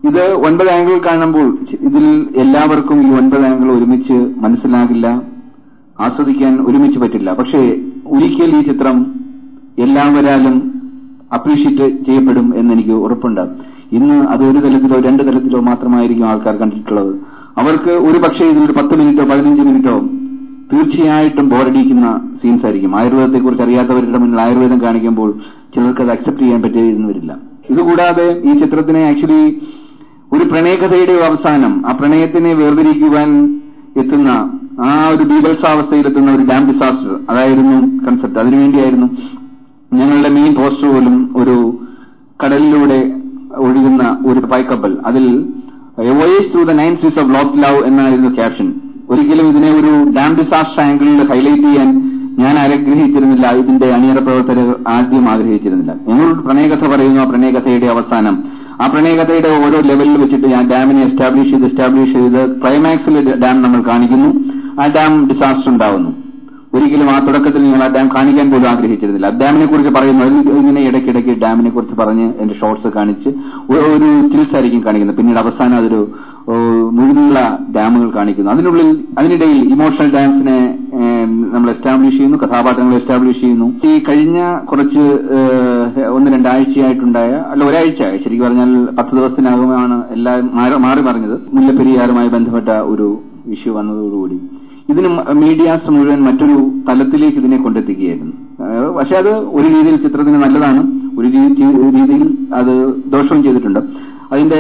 ഇത് 9 ആംഗിൾ കാണുമ്പോൾ ഇതിൽ എല്ലാവർക്കും ഈ 9 ആംഗിൾ ഒരുമിച്ച് മനസ്സിലാകില്ല, ആസ്വദിക്കാൻ ഒരുമിച്ച് പറ്റില്ല. പക്ഷേ ഒരിക്കൽ ഈ ചിത്രം എല്ലാവരാലും അപ്രീഷിയേറ്റ് ചെയ്യപ്പെടും എന്നെനിക്ക് ഉറപ്പുണ്ട്. ഇന്ന് അത് ഒരു തലത്തിലോ 2 തലത്തിലോ മാത്രമായിരിക്കും ആൾക്കാർ കണ്ടിട്ടുള്ളത്. അവർക്ക് ഒരു പക്ഷേ ഇതിലൊരു 10 മിനിറ്റോ 15 മിനിറ്റോ തീർച്ചയായിട്ടും ബോറടിക്കുന്ന സീൻസ് ആയിരിക്കും. ആയുർവേദത്തെക്കുറിച്ച് അറിയാത്തവരുടെ മുന്നിൽ ആയുർവേദം കാണിക്കുമ്പോൾ ചിലർക്ക് അത് അക്സെപ്റ്റ് ചെയ്യാൻ പറ്റിയെന്ന് വരില്ല. ഇതുകൂടാതെ ഈ ചിത്രത്തിനെ ആക്ച്വലി ഒരു പ്രണയകഥയുടെ അവസാനം, ആ പ്രണയത്തിനെ വേർതിരിക്കുവാൻ എത്തുന്ന ആ ഒരു ബീഭത്സാവസ്ഥയിലെത്തുന്ന ഒരു ഡാം ഡിസാസ്റ്റർ, അതായിരുന്നു കൺസെപ്റ്റ്. അതിനുവേണ്ടിയായിരുന്നു ഞങ്ങളുടെ മെയിൻ പോസ്റ്റർ പോലും ഒരു കടലിലൂടെ ഒഴുകുന്ന ഒരു പായ്ക്കപ്പൽ, അതിൽ A voyage through the 9 Cs of lost love എന്നായിരുന്നു ക്യാപ്ഷൻ. ഒരിക്കലും ഇതിനെ ഒരു ഡാം ഡിസാസ്റ്റർ ആംഗിളിൽ ഹൈലൈറ്റ് ചെയ്യാൻ ഞാൻ ആഗ്രഹിച്ചിരുന്നില്ല. ഇതിന്റെ അണിയറ പ്രവർത്തകർ ആദ്യം ആഗ്രഹിച്ചിരുന്നില്ല. ഞങ്ങളൊരു പ്രണയകഥ പറയുന്നു, ആ പ്രണയകഥയുടെ അവസാനം, ആ പ്രണയകഥയുടെ ഓരോ ലെവലിൽ വെച്ചിട്ട് ഞാൻ ഡാമിനെ എസ്റ്റാബ്ലിഷ് ചെയ്ത് ക്ലൈമാക്സിൽ ഡാം നമ്മൾ കാണിക്കുന്നു. ആ ഡാം ഡിസാസ്റ്റർ ഉണ്ടാവുന്നു. ഒരിക്കലും ആ തുടക്കത്തിൽ നിങ്ങൾ ആ ഡാം കാണിക്കാൻ പോലും ആഗ്രഹിച്ചിരുന്നില്ല. ഡാമിനെ കുറിച്ച് പറയുന്നു, ഇങ്ങനെ ഇടയ്ക്കിടയ്ക്ക് ഡാമിനെ കുറിച്ച് പറഞ്ഞ് എന്റെ ഷോർട്സ് കാണിച്ച് ഒരു സ്റ്റിൽസ് ആയിരിക്കും കാണിക്കുന്നത്. പിന്നീട് അവസാനം അതൊരു മുഴുവനുള്ള ഡാമുകൾ കാണിക്കുന്നു. അതിനിടയിൽ ഇമോഷണൽ ഡാംസിനെ നമ്മൾ എസ്റ്റാബ്ലിഷ് ചെയ്യുന്നു, കഥാപാത്രങ്ങളെ എസ്റ്റാബ്ലിഷ് ചെയ്യുന്നു. ഈ കഴിഞ്ഞ കുറച്ച് 1-2 ആഴ്ചയായിട്ടുണ്ടായ, അല്ല ഒരാഴ്ച ശരിക്കും പറഞ്ഞാൽ 10 ദിവസത്തിനകമാണ് എല്ലാം മാറി പറഞ്ഞത്. മുല്ലപ്പെരിയാറുമായി ബന്ധപ്പെട്ട ഒരു ഇഷ്യൂ വന്നതോടുകൂടി ഇതിന് മീഡിയാസ് മുഴുവൻ മറ്റൊരു തലത്തിലേക്ക് ഇതിനെ കൊണ്ടെത്തിക്കുകയായിരുന്നു. പക്ഷെ അത് ഒരു രീതിയിൽ ചിത്രത്തിന് നല്ലതാണ്, ഒരു രീതിയിൽ അത് ദോഷവും ചെയ്തിട്ടുണ്ട്. അതിന്റെ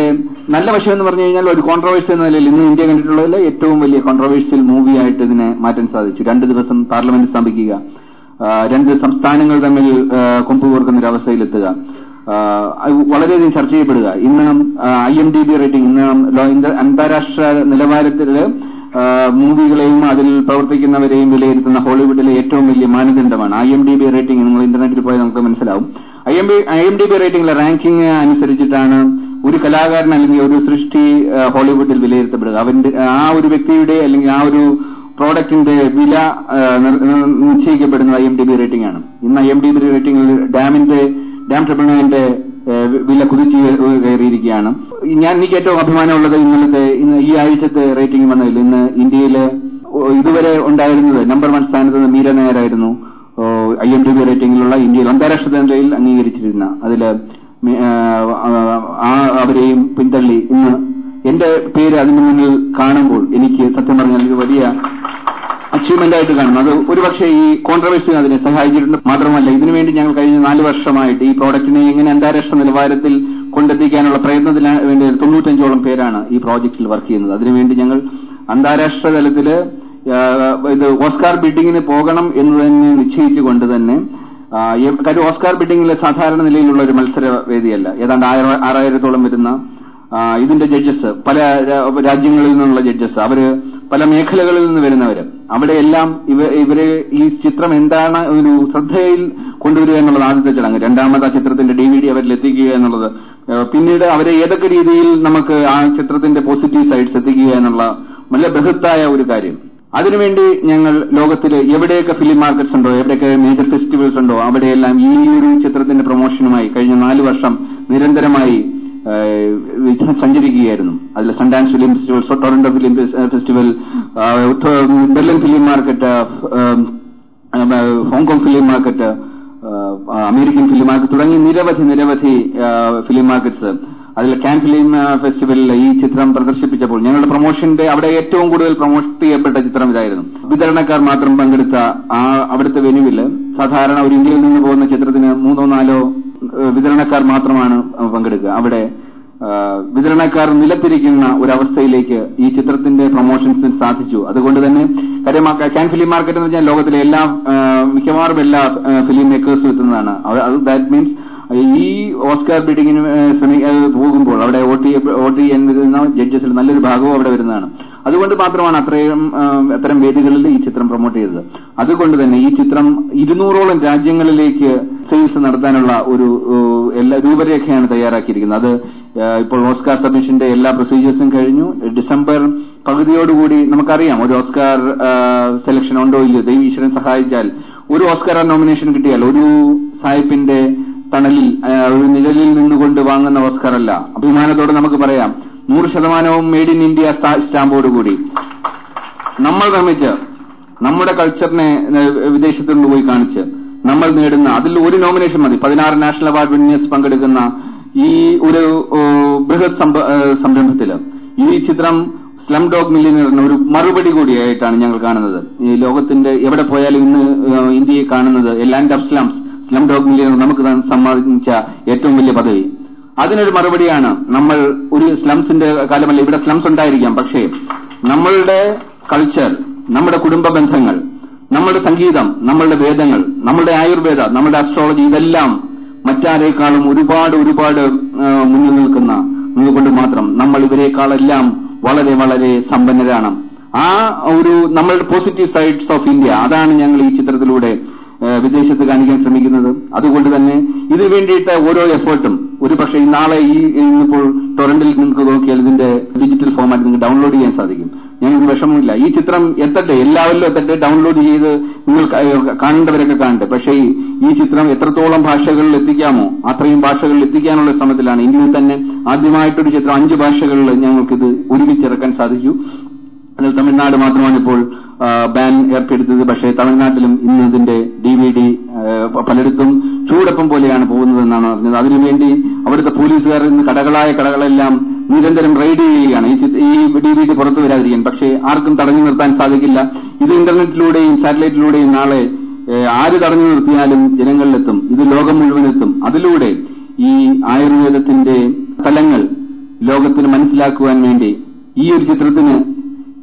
നല്ല വശം എന്ന് പറഞ്ഞു കഴിഞ്ഞാൽ ഒരു കോൺട്രവേഴ്സി എന്ന നിലയിൽ ഇന്ന് ഇന്ത്യ കണ്ടിട്ടുള്ളതിൽ ഏറ്റവും വലിയ കോൺട്രവേഴ്സ്യൽ മൂവിയായിട്ട് ഇതിനെ മാറ്റാൻ സാധിച്ചു. 2 ദിവസം പാർലമെന്റ് സ്ഥാപിക്കുക, 2 സംസ്ഥാനങ്ങൾ തമ്മിൽ കൊമ്പുകോർക്കുന്ന ഒരു അവസ്ഥയിലെത്തുക, വളരെയധികം ചർച്ച ചെയ്യപ്പെടുക. ഇന്ന് IMDb റേറ്റിംഗ്, ഇന്ന് അന്താരാഷ്ട്ര നിലവാരത്തില് മൂവികളെയും അതിൽ പ്രവർത്തിക്കുന്നവരെയും വിലയിരുത്തുന്ന ഹോളിവുഡിലെ ഏറ്റവും വലിയ മാനദണ്ഡമാണ് IMDb റേറ്റിംഗ്. നിങ്ങൾ ഇന്റർനെറ്റിൽ പോയാൽ നമുക്ക് മനസ്സിലാവും. IMDb റേറ്റിംഗിലെ റാങ്കിംഗ് അനുസരിച്ചിട്ടാണ് ഒരു കലാകാരൻ അല്ലെങ്കിൽ ഒരു സൃഷ്ടി ഹോളിവുഡിൽ വിലയിരുത്തപ്പെടുക. അവന്റെ ആ ഒരു വ്യക്തിയുടെ അല്ലെങ്കിൽ ആ ഒരു പ്രോഡക്റ്റിന്റെ വില നിശ്ചയിക്കപ്പെടുന്നത് IMDb റേറ്റിംഗ് ആണ്. ഇന്ന് IMDb റേറ്റിംഗിൽ ഡാം ട്രിപ്പിൾ നയന്റെ വില കുതിച്ചു കയറിയിരിക്കുകയാണ്. എനിക്ക് ഏറ്റവും അഭിമാനമുള്ളത് ഇന്ന് ഈ ആഴ്ചത്തെ റേറ്റിംഗ് വന്നതിൽ ഇന്ന് ഇന്ത്യയിലെ ഇതുവരെ ഉണ്ടായിരുന്നത് നമ്പർ 1 സ്ഥാനത്ത് മീര നായരായിരുന്നു. IMDb റേറ്റിംഗിലുള്ള ഇന്ത്യയിൽ അന്താരാഷ്ട്ര നിലയിൽ അംഗീകരിച്ചിരുന്ന അതിൽ അവരെയും പിന്തള്ളി ഇന്ന് എന്റെ പേര് അതിന് മുന്നിൽ കാണുമ്പോൾ എനിക്ക് സത്യം പറഞ്ഞാൽ ഒരു വലിയ അച്ചീവ്മെന്റ് ആയിട്ട് കാണുന്നു. അത് ഒരുപക്ഷെ ഈ കോൺട്രവേഴ്സി അതിനെ സഹായിച്ചിട്ടുണ്ട്. മാത്രമല്ല ഇതിനുവേണ്ടി ഞങ്ങൾ കഴിഞ്ഞ 4 വർഷമായിട്ട് ഈ പ്രോഡക്റ്റിനെ എങ്ങനെ അന്താരാഷ്ട്ര നിലവാരത്തിൽ കൊണ്ടെത്തിക്കാനുള്ള പ്രയത്നത്തിന് വേണ്ടി 95ഓളം പേരാണ് ഈ പ്രോജക്റ്റിൽ വർക്ക് ചെയ്യുന്നത്. അതിനുവേണ്ടി ഞങ്ങൾ അന്താരാഷ്ട്ര തലത്തില് ഇത് ഓസ്കാർ ബിഡിങ്ങിന് പോകണം എന്ന് തന്നെ നിശ്ചയിച്ചുകൊണ്ട് തന്നെ, കാര്യം ഓസ്കാർ ബിഡിങ്ങിലെ സാധാരണ നിലയിലുള്ള ഒരു മത്സര വേദിയല്ല. ഏതാണ്ട് 6000-ഓളം വരുന്ന ഇതിന്റെ ജഡ്ജസ്, പല രാജ്യങ്ങളിൽ നിന്നുള്ള ജഡ്ജസ്, അവര് പല മേഖലകളിൽ നിന്ന് വരുന്നവര്, അവിടെയെല്ലാം ഇവരെ ഈ ചിത്രം എന്താണ് ഒരു ശ്രദ്ധയിൽ കൊണ്ടുവരിക എന്നുള്ളത് ആദ്യത്തെ ചടങ്ങ്. രണ്ടാമത് ആ ചിത്രത്തിന്റെ DVD അവരിൽ എത്തിക്കുക എന്നുള്ളത്, പിന്നീട് അവരെ ഏതൊക്കെ രീതിയിൽ നമുക്ക് ആ ചിത്രത്തിന്റെ പോസിറ്റീവ് സൈഡ്സ് എത്തിക്കുക എന്നുള്ള നല്ല ബൃഹത്തായ ഒരു കാര്യം. അതിനുവേണ്ടി ഞങ്ങൾ ലോകത്തിൽ എവിടെയൊക്കെ ഫിലിം മാർക്കറ്റ്സ് ഉണ്ടോ, എവിടെയൊക്കെ മേജർ ഫെസ്റ്റിവൽസ് ഉണ്ടോ, അവിടെയെല്ലാം ഈ ഒരു ചിത്രത്തിന്റെ പ്രൊമോഷനുമായി കഴിഞ്ഞ 4 വർഷം നിരന്തരമായി സഞ്ചരിക്കുകയായിരുന്നു. അതിൽ Sundance film festival, Toronto film festival, Berlin film market, Hong Kong film market, American film market തുടങ്ങി നിരവധി ഫിലിം മാർക്കറ്റ്സ്. അതിൽ കാൻ ഫിലിം ഫെസ്റ്റിവലിൽ ഈ ചിത്രം പ്രദർശിപ്പിച്ചപ്പോൾ ഞങ്ങളുടെ പ്രൊമോഷന്റെ അവിടെ ഏറ്റവും കൂടുതൽ പ്രൊമോട്ട് ചെയ്യപ്പെട്ട ചിത്രം ഇതായിരുന്നു. വിതരണക്കാർ മാത്രം പങ്കെടുത്ത അവിടുത്തെ വെന്യൂവില് സാധാരണ ഒരു ഇന്ത്യയിൽ നിന്ന് പോകുന്ന ചിത്രത്തിന് 3-4 വിതരണക്കാർ മാത്രമാണ് പങ്കെടുക്കുക. അവിടെ വിതരണക്കാർ നിലത്തിരിക്കുന്ന ഒരവസ്ഥയിലേക്ക് ഈ ചിത്രത്തിന്റെ പ്രൊമോഷൻസിന് സാധിച്ചു. അതുകൊണ്ട് തന്നെ കാര്യം കാൻ ഫിലിം മാർക്കറ്റ് എന്ന് പറഞ്ഞാൽ ലോകത്തിലെ മിക്കവാറും എല്ലാ ഫിലിം മേക്കേഴ്സും എത്തുന്നതാണ്. ദാറ്റ് മീൻസ് ഈ ഓസ്കാർ ബിഡിങ്ങിന് പോകുമ്പോൾ അവിടെ വോട്ട് ചെയ്യാൻ വരുന്ന ജഡ്ജസിൽ നല്ലൊരു ഭാഗവും അവിടെ വരുന്നതാണ്. അതുകൊണ്ട് മാത്രമാണ് അത്തരം വേദികളിൽ ഈ ചിത്രം പ്രൊമോട്ട് ചെയ്തത്. അതുകൊണ്ട് തന്നെ ഈ ചിത്രം 200ഓളം രാജ്യങ്ങളിലേക്ക് സെയിൽസ് നടത്താനുള്ള ഒരു രൂപരേഖയാണ് തയ്യാറാക്കിയിരിക്കുന്നത്. അത് ഇപ്പോൾ ഓസ്കാർ സബ്മിഷന്റെ എല്ലാ പ്രൊസീജിയേഴ്സും കഴിഞ്ഞു. ഡിസംബർ പകുതിയോടുകൂടി നമുക്കറിയാം ഒരു ഓസ്കാർ സെലക്ഷൻ ഉണ്ടോ ഇല്ലയോ. ദൈവീശ്വരൻ സഹായിച്ചാൽ ഒരു ഓസ്കാർ നോമിനേഷൻ കിട്ടിയാൽ ഒരു സായിപ്പിന്റെ തണലിൽ ഒരു നിഴലിൽ നിന്നുകൊണ്ട് വാങ്ങുന്ന ഓസ്കാർ അല്ല. അഭിമാനത്തോടെ നമുക്ക് പറയാം 100% മെയ്ഡ് ഇൻ ഇന്ത്യ സ്റ്റാമ്പോടുകൂടി നമ്മൾ നിർമ്മിച്ച് നമ്മുടെ കൾച്ചറിനെ വിദേശത്തുകൊണ്ട് പോയി കാണിച്ച് നമ്മൾ നേടുന്ന അതിൽ ഒരു നോമിനേഷൻ മതി. 16 നാഷണൽ അവാർഡ് വിന്നേഴ്സ് പങ്കെടുക്കുന്ന ഈ ഒരു ബൃഹത് സംരംഭത്തില് ഈ ചിത്രം സ്ലം ഡോഗ് മില്യനിയറിന് ഒരു മറുപടി കൂടിയായിട്ടാണ് ഞങ്ങൾ കാണുന്നത്. ഈ ലോകത്തിന്റെ എവിടെ പോയാലും ഇന്ന് ഇന്ത്യയെ കാണുന്നത് land of slums, Slumdog Millionaire നമുക്ക് സമ്മാനിച്ച ഏറ്റവും വലിയ പദവി. അതിനൊരു മറുപടിയാണ് നമ്മൾ ഒരു സ്ലംസിന്റെ കാലമല്ല, ഇവിടെ സ്ലംസ് ഉണ്ടായിരിക്കാം, പക്ഷേ നമ്മളുടെ കൾച്ചർ, നമ്മുടെ കുടുംബ ബന്ധങ്ങൾ, നമ്മുടെ സംഗീതം, നമ്മളുടെ വേദങ്ങൾ, നമ്മളുടെ ആയുർവേദ, നമ്മുടെ അസ്ട്രോളജി, ഇതെല്ലാം മറ്റാരേക്കാളും ഒരുപാട് മുന്നിൽ നിൽക്കുന്ന കൊണ്ട് മാത്രം നമ്മൾ ഇവരെക്കാളെല്ലാം വളരെ സമ്പന്നരാണ്. ആ ഒരു നമ്മളുടെ പോസിറ്റീവ് സൈഡ്സ് ഓഫ് ഇന്ത്യ, അതാണ് ഞങ്ങൾ ഈ ചിത്രത്തിലൂടെ വിദേശത്ത് കാണിക്കാൻ ശ്രമിക്കുന്നത്. അതുകൊണ്ട് തന്നെ ഇതിനു വേണ്ടിയിട്ട് ഓരോ എഫേർട്ടും ഒരു പക്ഷേ നാളെ ഇന്നിപ്പോൾ ടൊറന്റിൽ നിങ്ങൾക്ക് നോക്കിയാൽ ഇതിന്റെ ഡിജിറ്റൽ ഫോമാറ്റ് നിങ്ങൾക്ക് ഡൗൺലോഡ് ചെയ്യാൻ സാധിക്കും. ഞങ്ങൾക്ക് വിഷമമില്ല. ഈ ചിത്രം എത്തട്ടെ, എല്ലാവരിലും എത്തട്ടെ, ഡൗൺലോഡ് ചെയ്ത് നിങ്ങൾ കാണേണ്ടവരൊക്കെ കാണട്ടെ. പക്ഷേ ഈ ചിത്രം എത്രത്തോളം ഭാഷകളിൽ എത്തിക്കാമോ അത്രയും ഭാഷകളിൽ എത്തിക്കാനുള്ള ശ്രമത്തിലാണ്. ഇന്ത്യയിൽ തന്നെ ആദ്യമായിട്ടൊരു ചിത്രം 5 ഭാഷകളിൽ ഞങ്ങൾക്കിത് ഒരുമിച്ചിറക്കാൻ സാധിച്ചു. അതിൽ തമിഴ്നാട് മാത്രമാണ് ഇപ്പോൾ ബാൻ ഏർപ്പെടുത്തിയത്. പക്ഷേ തമിഴ്നാട്ടിലും ഇന്ന് ഇതിന്റെ DVD പലയിടത്തും ചൂടപ്പം പോലെയാണ് പോകുന്നതെന്നാണ് പറഞ്ഞത്. അതിനുവേണ്ടി അവിടുത്തെ പോലീസുകാർ ഇന്ന് കടകളെല്ലാം നിരന്തരം റെയ്ഡ് ചെയ്യുകയാണ് ഈ DVD പുറത്തു വരാതിരിക്കാൻ. പക്ഷേ ആർക്കും തടഞ്ഞു നിർത്താൻ സാധിക്കില്ല. ഇത് ഇന്റർനെറ്റിലൂടെയും സാറ്റലൈറ്റിലൂടെയും നാളെ ആര് തടഞ്ഞു നിർത്തിയാലും ജനങ്ങളിലെത്തും, ഇത് ലോകം മുഴുവനെത്തും. അതിലൂടെ ഈ ആയുർവേദത്തിന്റെ തലങ്ങൾ ലോകത്തിന് മനസ്സിലാക്കുവാൻ വേണ്ടി ഈ ഒരു ചിത്രത്തിന്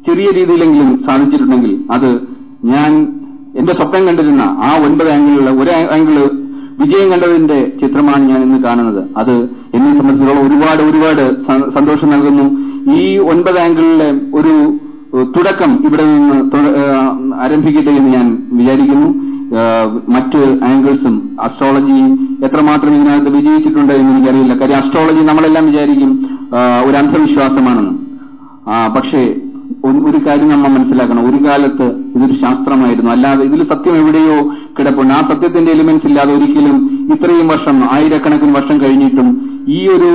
ചെറിയ രീതിയിലെങ്കിലും സാധിച്ചിട്ടുണ്ടെങ്കിൽ അത് ഞാൻ എന്റെ സ്വപ്നം കണ്ടിരുന്ന ആ 9 ആംഗിളുള്ള ഒരു ആംഗിള് വിജയം കണ്ടതിന്റെ ചിത്രമാണ് ഞാൻ ഇന്ന് കാണുന്നത്. അത് എന്നെ സംബന്ധിച്ചിടത്തോളം ഒരുപാട് സന്തോഷം നൽകുന്നു. ഈ 9 ആംഗിളിലെ ഒരു തുടക്കം ഇവിടെ നിന്ന് ആരംഭിക്കട്ടെ എന്ന് ഞാൻ വിചാരിക്കുന്നു. മറ്റ് ആംഗിൾസും അസ്ട്രോളജി എത്രമാത്രം ഇതിനകത്ത് വിജയിച്ചിട്ടുണ്ട് എന്ന് എനിക്കറിയില്ല. കാര്യം അസ്ട്രോളജി നമ്മളെല്ലാം വിചാരിക്കും ഒരു അന്ധവിശ്വാസമാണെന്ന്. പക്ഷേ ഒരു കാര്യം നമ്മൾ മനസ്സിലാക്കണം, ഒരു കാലത്ത് ഇതൊരു ശാസ്ത്രമായിരുന്നു. അല്ലാതെ ഇതിൽ സത്യം എവിടെയോ കിടപ്പുണ്ട്. ആ സത്യത്തിന്റെ എലിമെന്റ്സ് ഇല്ലാതെ ഒരിക്കലും ഇത്രയും വർഷം, ആയിരക്കണക്കിന് വർഷം കഴിഞ്ഞിട്ടും ഈ ഒരു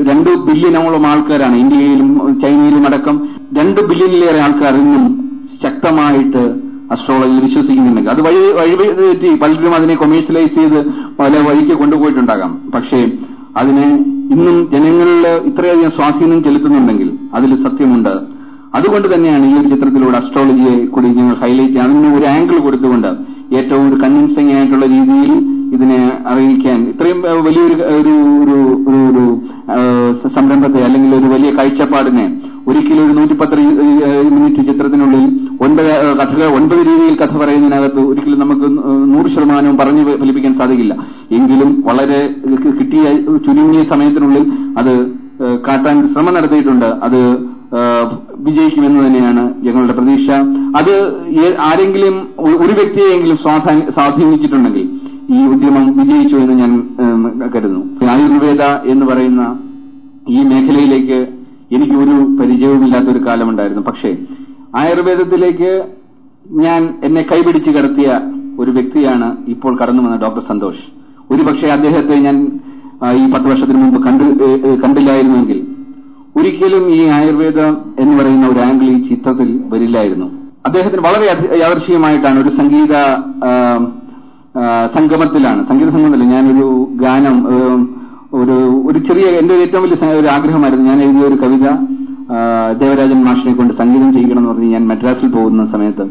2 ബില്യണോളം ആൾക്കാരാണ് ഇന്ത്യയിലും ചൈനയിലും അടക്കം 2 ബില്യണിലേറെ ആൾക്കാർ ഇന്നും ശക്തമായിട്ട് അസ്ട്രോളജിയിൽ വിശ്വസിക്കുന്നുണ്ടെങ്കിൽ അത് വഴിതെറ്റി പലരും അതിനെ കൊമേഴ്സ്യലൈസ് ചെയ്ത് പല വഴിക്ക് കൊണ്ടുപോയിട്ടുണ്ടാകാം. പക്ഷേ അതിനെ ഇന്നും ജനങ്ങളിൽ ഇത്രയധികം സ്വാധീനം ചെലുത്തുന്നുണ്ടെങ്കിൽ അതിൽ സത്യമുണ്ട്. അതുകൊണ്ട് തന്നെയാണ് ഈ ഒരു ചിത്രത്തിലൂടെ അസ്ട്രോളജിയെ കൂടി ഞങ്ങൾ ഹൈലൈറ്റ് ചെയ്യാൻ അതിന് ഒരു ആംഗിൾ കൊടുത്തുകൊണ്ട് ഏറ്റവും ഒരു കൺവിൻസിംഗ് ആയിട്ടുള്ള രീതിയിൽ ഇതിനെ അറിയിക്കാൻ ഇത്രയും വലിയൊരു ഒരു സംരംഭത്തെ അല്ലെങ്കിൽ ഒരു വലിയ കാഴ്ചപ്പാടിനെ ഒരിക്കലും ഒരു 110 മിനിറ്റ് ചിത്രത്തിനുള്ളിൽ 9 രീതിയിൽ കഥ പറയുന്നതിനകത്ത് ഒരിക്കലും നമുക്ക് 100% പറഞ്ഞു ഫലിപ്പിക്കാൻ സാധിക്കില്ല. എങ്കിലും വളരെ കിട്ടിയ ചുരുങ്ങിയ സമയത്തിനുള്ളിൽ അത് കാട്ടാൻ ശ്രമം നടത്തിയിട്ടുണ്ട്. അത് വിജയിക്കുമെന്ന് തന്നെയാണ് ഞങ്ങളുടെ പ്രതീക്ഷ. അത് ആരെങ്കിലും ഒരു വ്യക്തിയെങ്കിലും സ്വാധീനിച്ചിട്ടുണ്ടെങ്കിൽ ഈ ഉദ്യമം വിജയിച്ചു എന്ന് ഞാൻ കരുതുന്നു. ആയുർവേദ എന്ന് പറയുന്ന ഈ മേഖലയിലേക്ക് എനിക്ക് ഒരു പരിചയവുമില്ലാത്തൊരു കാലമുണ്ടായിരുന്നു. പക്ഷേ ആയുർവേദത്തിലേക്ക് എന്നെ കൈപിടിച്ച് കടത്തിയ ഒരു വ്യക്തിയാണ് ഇപ്പോൾ കടന്നു വന്ന ഡോക്ടർ സന്തോഷ്. ഒരുപക്ഷെ അദ്ദേഹത്തെ ഞാൻ ഈ 10 വർഷത്തിന് മുമ്പ് കണ്ടില്ലായിരുന്നെങ്കിൽ ഒരിക്കലും ഈ ആയുർവേദം എന്ന് പറയുന്ന ഒരു ആംഗിൾ ഈ ചിത്രത്തിൽ വരില്ലായിരുന്നു. അദ്ദേഹത്തിന് വളരെ യാദൃശ്ചികമായിട്ടാണ് ഒരു സംഗീത സംഗമത്തിലാണ് ഞാനൊരു ഗാനം ഒരു ചെറിയ എന്റെ ഏറ്റവും വലിയ ഒരു ആഗ്രഹമായിരുന്നു. ഞാൻ എഴുതിയ ഒരു കവിത ദേവരാജൻ മാഷിനെ കൊണ്ട് സംഗീതം ചെയ്യിക്കണം എന്ന് പറഞ്ഞ് ഞാൻ മദ്രാസിൽ പോകുന്ന സമയത്ത്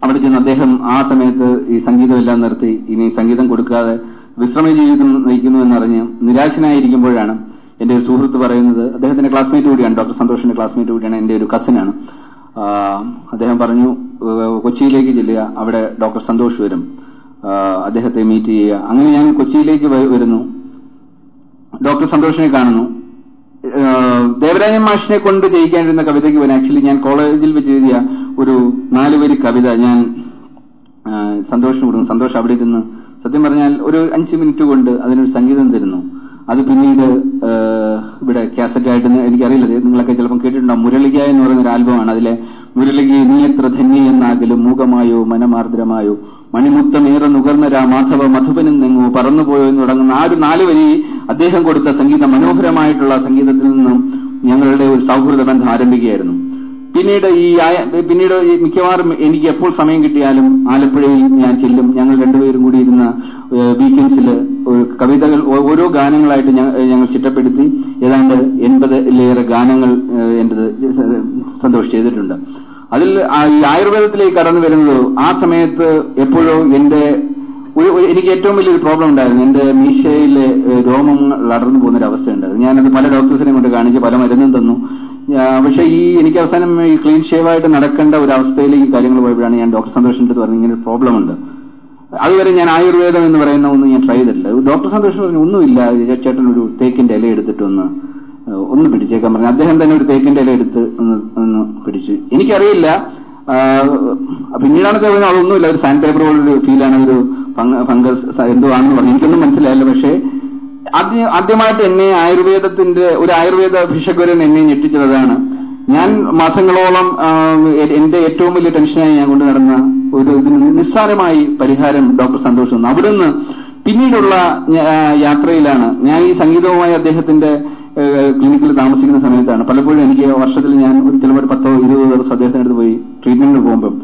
അവിടെ ചെന്ന് അദ്ദേഹം ആ സമയത്ത് ഈ സംഗീതമെല്ലാം നിർത്തി ഇനി സംഗീതം കൊടുക്കാതെ വിശ്രമ ജീവിതം നയിക്കുന്നു എന്നറിഞ്ഞ് നിരാശനായിരിക്കുമ്പോഴാണ് എന്റെ ഒരു സുഹൃത്ത് പറയുന്നത്, അദ്ദേഹത്തിന്റെ ക്ലാസ്മേറ്റ് കൂടിയാണ്, ഡോക്ടർ സന്തോഷിന്റെ ക്ലാസ്മേറ്റ് കൂടിയാണ്, എന്റെ ഒരു കസിനാണ്. അദ്ദേഹം പറഞ്ഞു, കൊച്ചിയിലേക്ക് ചെല്ലുക, അവിടെ ഡോക്ടർ സന്തോഷ് വരും, അദ്ദേഹത്തെ മീറ്റ് ചെയ്യുക. അങ്ങനെ ഞാൻ കൊച്ചിയിലേക്ക് വരുന്നു, ഡോക്ടർ സന്തോഷിനെ കാണുന്നു. ദേവരാജൻ മാഷിനെ കൊണ്ട് ചെയ്യിക്കാനിരുന്ന കവിതയ്ക്ക് പോലും ആക്ച്വലി ഞാൻ കോളേജിൽ വെച്ച് എഴുതിയ ഒരു 4 വരി കവിത ഞാൻ സന്തോഷിന് കൊടുക്കുന്നു. സന്തോഷ് അവിടെ ഇരുന്ന് സത്യം പറഞ്ഞാൽ ഒരു 5 മിനിറ്റ് കൊണ്ട് അതിനൊരു സംഗീതം തരുന്നു. അത് പിന്നീട് ഇവിടെ കാസറ്റായിട്ട് എനിക്കറിയില്ല, നിങ്ങളൊക്കെ ചിലപ്പോൾ കേട്ടിട്ടുണ്ടാവും, മുരളിക എന്ന് പറയുന്നൊരു ആൽബമാണ്. അതിലെ മുരളിക നീ എത്ര ധന്യ എന്നാകലും മൂകമായോ മനമാർദ്രമായോ മണിമുത്തമേറെ നുകർന്ന മാധവ മധുബനും നെങ്ങോ പറന്നുപോയോ എന്ന് തുടങ്ങുന്ന ആ ഒരു 4 വരി അദ്ദേഹം കൊടുത്ത സംഗീതം, മനോഹരമായിട്ടുള്ള സംഗീതത്തിൽ നിന്നും ഞങ്ങളുടെ ഒരു സൗഹൃദ ബന്ധം ആരംഭിക്കുകയായിരുന്നു. പിന്നീട് മിക്കവാറും എനിക്ക് എപ്പോൾ സമയം കിട്ടിയാലും ആലപ്പുഴയിൽ ഞാൻ ചെല്ലും. ഞങ്ങൾ രണ്ടുപേരും കൂടി ഇരുന്ന വീക്കെൻഡ്സിൽ കവിതകൾ ഓരോ ഗാനങ്ങളായിട്ട് ഞങ്ങൾ ചിട്ടപ്പെടുത്തി ഏതാണ്ട് 80-ലേറെ ഗാനങ്ങൾ എന്റേത് സന്തോഷ് ചെയ്തിട്ടുണ്ട്. അതിൽ ഈ ആയുർവേദത്തിലേക്ക് കടന്നു വരുന്നത് ആ സമയത്ത് എപ്പോഴോ എനിക്ക് ഏറ്റവും വലിയൊരു പ്രോബ്ലം ഉണ്ടായിരുന്നു. എന്റെ മീശയിലെ രോമങ്ങൾ അടർന്നു പോകുന്നൊരു അവസ്ഥയുണ്ടായിരുന്നു. ഞാനത് പല ഡോക്ടേഴ്സിനെ കൊണ്ട് കാണിച്ച് പല മരുന്നും തന്നു. പക്ഷെ എനിക്ക് അവസാനം ഈ ക്ലീൻ ഷേവായിട്ട് നടക്കേണ്ട ഒരു അവസ്ഥയിലേക്ക് കാര്യങ്ങൾ പോയപ്പോഴാണ് ഞാൻ ഡോക്ടർ സന്തോഷിന്റെ അടുത്ത് പറഞ്ഞു, ഇങ്ങനെ ഒരു പ്രോബ്ലം ഉണ്ട്. അതുവരെ ഞാൻ ആയുർവേദം എന്ന് പറയുന്ന ഒന്നും ഞാൻ ട്രൈ ചെയ്തിട്ടില്ല. ഡോക്ടർ സന്തോഷ് പറഞ്ഞു, ഒന്നുമില്ല ചേട്ടൻ ഒരു തേക്കിന്റെ ഇല എടുത്തിട്ട് ഒന്ന് പിടിച്ചേക്കാൻ പറഞ്ഞു. അദ്ദേഹം തന്നെ ഒരു തേക്കിന്റെ ഇല എടുത്ത് ഒന്ന് പിടിച്ചു. എനിക്കറിയില്ല, പിന്നീടാണ് പറഞ്ഞത് അതൊന്നുമില്ല, ഒരു സാൻഡ് പേപ്പർ പോലൊരു ഫീലാണ്, ഒരു ഫംഗസ് എന്തോ ആണെന്ന് പറഞ്ഞു. എനിക്കൊന്നും മനസ്സിലായില്ല. പക്ഷേ ആദ്യമായിട്ട് എന്നെ ഒരു ആയുർവേദ ഭിഷഗ്വരൻ എന്നെ ഞെട്ടിച്ചതാണ്. ഞാൻ മാസങ്ങളോളം എന്റെ ഏറ്റവും വലിയ ടെൻഷനായി ഞാൻ കൊണ്ടു നടന്ന ഇതിന് നിസ്സാരമായി പരിഹാരം ഡോക്ടർ സന്തോഷ് തന്നു. അവിടുന്ന് പിന്നീടുള്ള യാത്രയിലാണ് ഞാൻ ഈ സംഗീതവുമായി അദ്ദേഹത്തിന്റെ ക്ലിനിക്കിൽ താമസിക്കുന്ന സമയത്താണ് പലപ്പോഴും എനിക്ക് വർഷത്തിൽ ഞാൻ ചിലപ്പോൾ 10-20 ദിവസം അദ്ദേഹത്തിന്റെ അടുത്ത് പോയി ട്രീറ്റ്മെന്റിന് പോകുമ്പോൾ